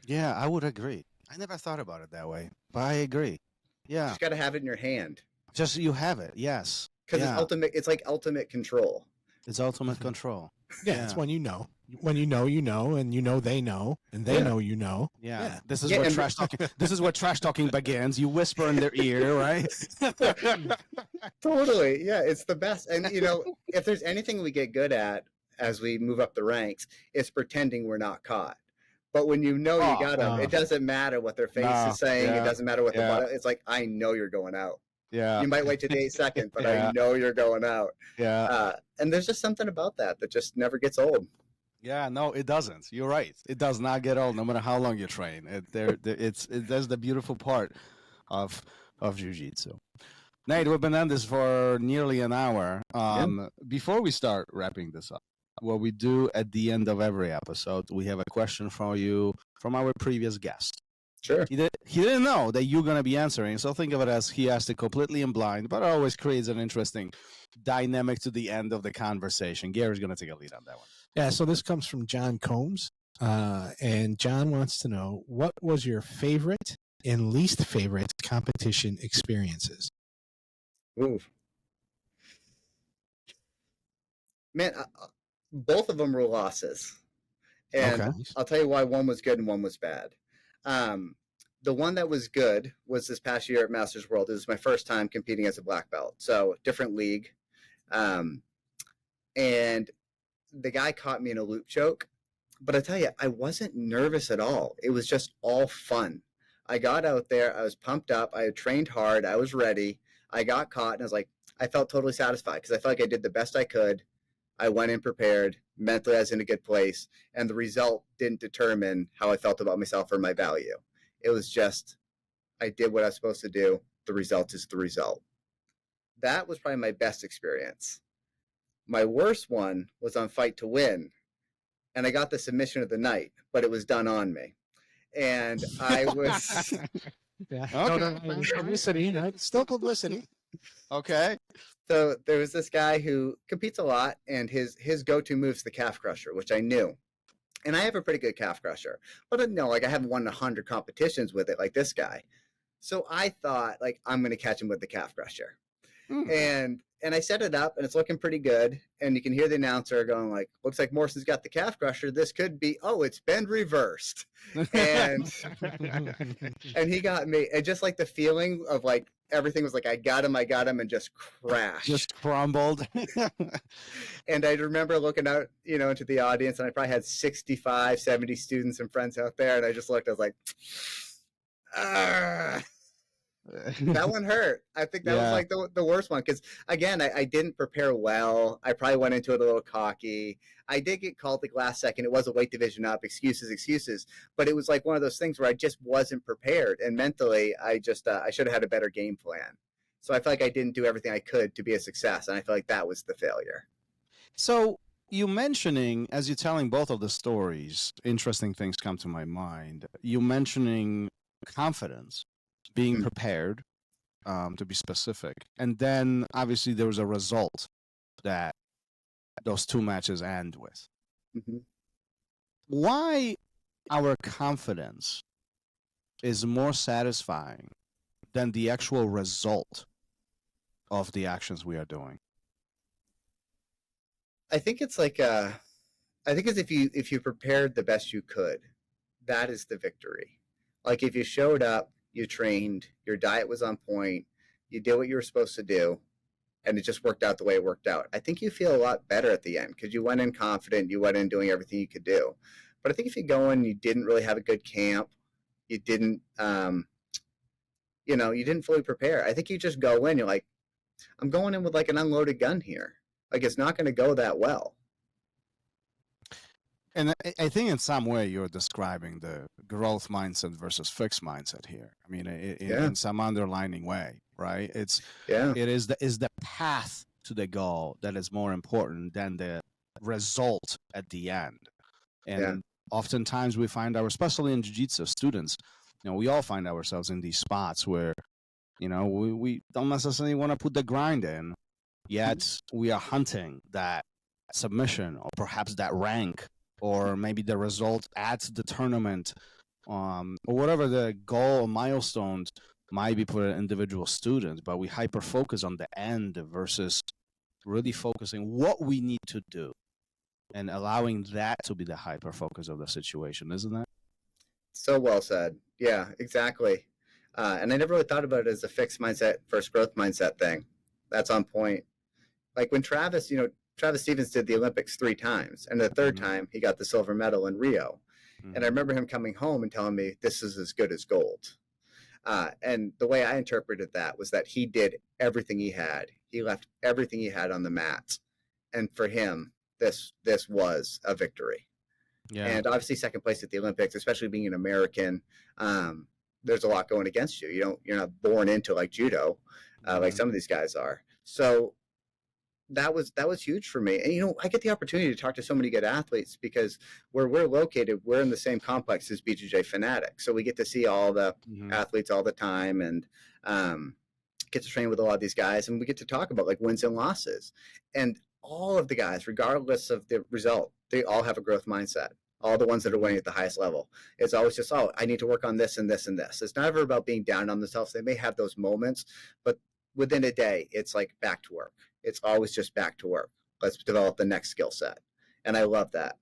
Yeah, I would agree. I never thought about it that way, but I agree. Yeah. You just got to have it in your hand. Just you have it, yes. Because it's ultimate. It's like ultimate control. It's ultimate control. Yeah, it's when you know. When you know, and you know they know, and they know you know. Yeah. This is where trash talking. This is where trash talking begins. You whisper in their ear, right? Totally. Yeah, it's the best. And if there's anything we get good at as we move up the ranks, it's pretending we're not caught. But when you got them, it doesn't matter what their face is saying. It doesn't matter what the body. It's like, I know you're going out. Yeah. You might wait to the 8 second, but Yeah. I know you're going out. Yeah. And there's just something about that just never gets old. Yeah, no, it doesn't. You're right. It does not get old, no matter how long you train. That's the beautiful part of jiu-jitsu. Nate, we've been on this for nearly an hour. Before we start wrapping this up, what we do at the end of every episode, we have a question for you from our previous guest. Sure. He didn't know that you're going to be answering, so think of it as he asked it completely in blind, but it always creates an interesting dynamic to the end of the conversation. Gary's going to take a lead on that one. Yeah, so this comes from John Combs, and John wants to know, what was your favorite and least favorite competition experiences? Ooh. Man, both of them were losses. And Okay. I'll tell you why one was good and one was bad. The one that was good was this past year at Masters World. It was my first time competing as a black belt, so different league. And the guy caught me in a loop choke. But I tell you, I wasn't nervous at all. It was just all fun. I got out there. I was pumped up. I had trained hard. I was ready. I got caught, and I was like, I felt totally satisfied because I felt like I did the best I could. I went in prepared. Mentally, I was in a good place. And the result didn't determine how I felt about myself or my value. It was just, I did what I was supposed to do. The result is the result. That was probably my best experience. My worst one was on Fight to Win. And I got the submission of the night, but it was done on me. And I was... Yeah. Okay. No, publicity, right? Still publicity. Okay. So there was this guy who competes a lot, and his go-to move's the calf crusher, which I knew. And I have a pretty good calf crusher. But no, like I haven't won 100 competitions with it like this guy. So I thought, like, I'm going to catch him with the calf crusher. And I set it up, and it's looking pretty good. And you can hear the announcer going like, looks like Morrison's got the calf crusher. This could be, it's been reversed. And and he got me. And just like the feeling of like everything was like, I got him, and just crashed. Just crumbled. And I remember looking out, into the audience, and I probably had 65, 70 students and friends out there. And I just looked, I was like, that one hurt. I think that was like the worst one. Because again, I didn't prepare well. I probably went into it a little cocky. I did get called the last second. It was a weight division up. Excuses. But it was like one of those things where I just wasn't prepared. And mentally, I should have had a better game plan. So I feel like I didn't do everything I could to be a success. And I feel like that was the failure. So you mentioning, as you're telling both of the stories, interesting things come to my mind. You mentioning confidence, being prepared, to be specific. And then obviously there was a result that those two matches end with. Mm-hmm. Why our confidence is more satisfying than the actual result of the actions we are doing? I think it's like I think it's if you prepared the best you could, that is the victory. Like if you showed up, you trained, your diet was on point, you did what you were supposed to do, and it just worked out the way it worked out. I think you feel a lot better at the end because you went in confident, you went in doing everything you could do. But I think if you go in, you didn't really have a good camp, you didn't, you didn't fully prepare. I think you just go in, you're like, I'm going in with like an unloaded gun here. Like it's not going to go that well. And I think in some way you're describing the growth mindset versus fixed mindset here. I mean, in some underlining way, right? It is the path to the goal that is more important than the result at the end. And oftentimes we find especially in jiu-jitsu students, we all find ourselves in these spots where, we don't necessarily want to put the grind in, yet we are hunting that submission or perhaps that rank, or maybe the result at the tournament, or whatever the goal or milestones might be for an individual student, but we hyper-focus on the end versus really focusing what we need to do and allowing that to be the hyper-focus of the situation, isn't that? So well said. Yeah, exactly. And I never really thought about it as a fixed mindset versus growth mindset thing. That's on point. Like when Travis Stevens did the Olympics 3 times, and the third time he got the silver medal in Rio. And I remember him coming home and telling me, this is as good as gold. And the way I interpreted that was that he did everything he had. He left everything he had on the mat. And for him, this was a victory. Yeah. And obviously second place at the Olympics, especially being an American, there's a lot going against you. You're not born into like judo, like some of these guys are. So that was huge for me. And, I get the opportunity to talk to so many good athletes because where we're located, we're in the same complex as BJJ Fanatics. So we get to see all the athletes all the time and get to train with a lot of these guys. And we get to talk about like wins and losses. And all of the guys, regardless of the result, they all have a growth mindset. All the ones that are winning at the highest level. It's always just, I need to work on this and this and this. It's never about being down on themselves. They may have those moments, but within a day, it's like back to work. It's always just back to work. Let's develop the next skill set. And I love that.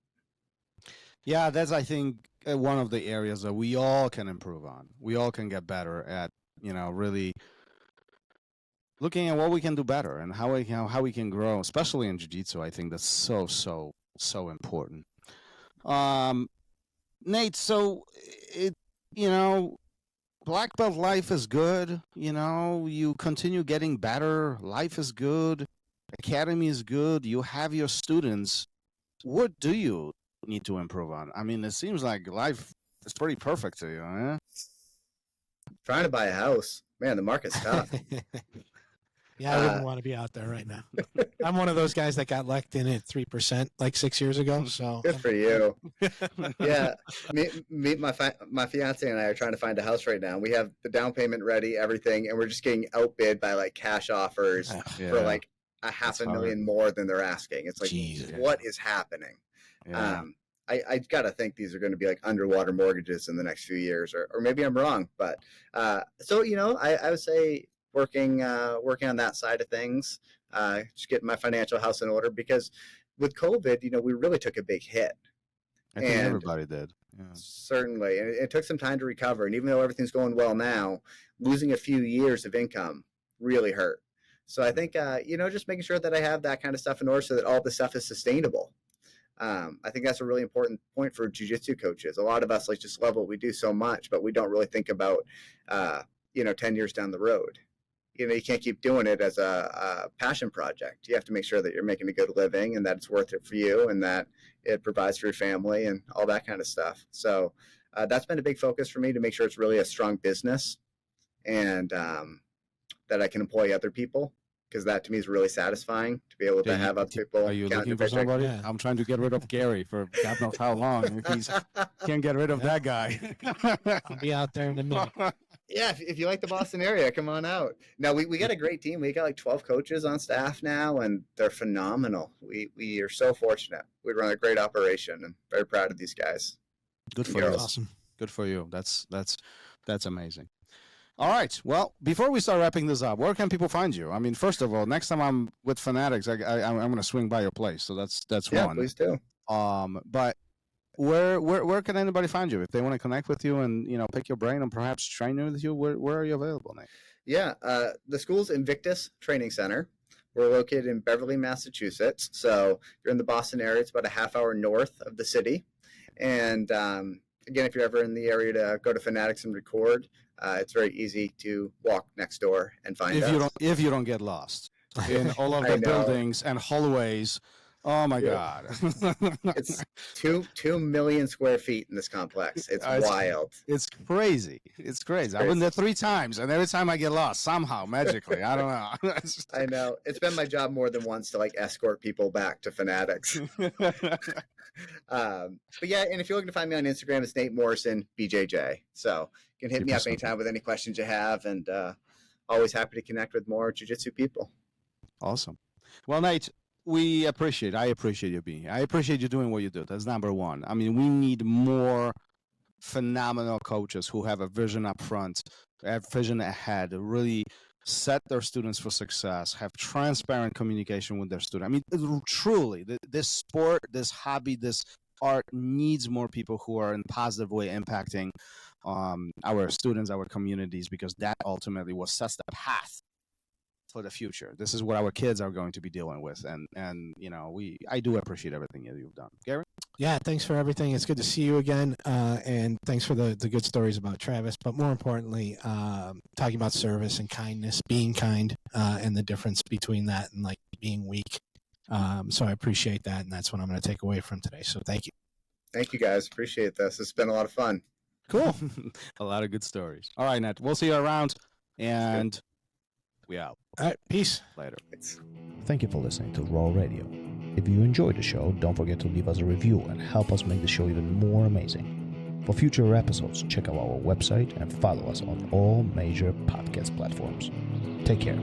Yeah, that's, I think, one of the areas that we all can improve on. We all can get better at, really looking at what we can do better and how we can grow, especially in jiu-jitsu. I think that's so important. Nate, so black belt life is good. You continue getting better. Life is good. Academy is good. You have your students. What do you need to improve on? I mean, it seems like life is pretty perfect to you, huh? Trying to buy a house, man, the market's tough. Yeah, I wouldn't want to be out there right now. I'm one of those guys that got locked in at 3% like 6 years ago. So good for you. Yeah, my fiance and I are trying to find a house right now. We have the down payment ready, everything, and we're just getting outbid by like cash offers for like $500,000 more than they're asking. It's like, Jesus. What is happening? Yeah. I gotta think these are going to be like underwater mortgages in the next few years, or maybe I'm wrong. But so I would say working on that side of things, just getting my financial house in order, because with COVID, we really took a big hit. I think everybody did. Yeah. Certainly, and it took some time to recover. And even though everything's going well now, losing a few years of income really hurt. So I think just making sure that I have that kind of stuff in order so that all the stuff is sustainable. I think that's a really important point for jiu-jitsu coaches. A lot of us just love what we do so much, but we don't really think about 10 years down the road. You can't keep doing it as a passion project. You have to make sure that you're making a good living and that it's worth it for you and that it provides for your family and all that kind of stuff. So that's been a big focus for me, to make sure it's really a strong business and that I can employ other people, because that to me is really satisfying to be able to have other people. Are you looking for somebody? Yeah. I'm trying to get rid of Gary for God knows how long. Can't get rid of that guy. I'll be out there in a minute. Yeah, if you like the Boston area, come on out. No, we got a great team. We got like 12 coaches on staff now, and they're phenomenal. We are so fortunate. We run a great operation, and very proud of these guys. Good for you. Awesome. Good for you. That's amazing. All right. Well, before we start wrapping this up, where can people find you? I mean, first of all, next time I'm with Fanatics, I'm going to swing by your place. So that's one. Yeah, please do. But where can anybody find you if they want to connect with you and pick your brain and perhaps train with you? Where are you available, Nate? Yeah, the school's Invictus Training Center. We're located in Beverly, Massachusetts. So if you're in the Boston area, it's about a half hour north of the city. And again, if you're ever in the area to go to Fanatics and record, it's very easy to walk next door and find us. If you don't get lost in all of the buildings and hallways. Oh my God! It's 2 million square feet in this complex. It's wild. It's crazy. It's crazy. I've been there 3 times, and every time I get lost somehow magically. I don't know. I know. It's been my job more than once to escort people back to Fanatics. But yeah, and if you're looking to find me on Instagram, it's Nate Morrison BJJ. So you can hit me up anytime with any questions you have, and always happy to connect with more jiu-jitsu people. Awesome. Well, Nate, I appreciate you being here. I appreciate you doing what you do. That's number one. I mean, we need more phenomenal coaches who have a vision up front, have vision ahead, really set their students for success, have transparent communication with their students. I mean, truly, this sport, this hobby, this art needs more people who are in a positive way impacting our students, our communities, because that ultimately will set the path for the future. This is what our kids are going to be dealing with, and you know, I do appreciate everything that you've done, Gary. Yeah, thanks for everything. It's good to see you again, and thanks for the good stories about Travis. But more importantly, talking about service and kindness, being kind, and the difference between that and like being weak. So I appreciate that, and that's what I'm going to take away from today. So thank you. Thank you, guys. Appreciate this. It's been a lot of fun. Cool. A lot of good stories. All right, Nat. We'll see you around, and we out. All right, peace. Later. Thank you for listening to RŌL Radio. If you enjoyed the show, don't forget to leave us a review and help us make the show even more amazing. For future episodes, check out our website and follow us on all major podcast platforms. Take care.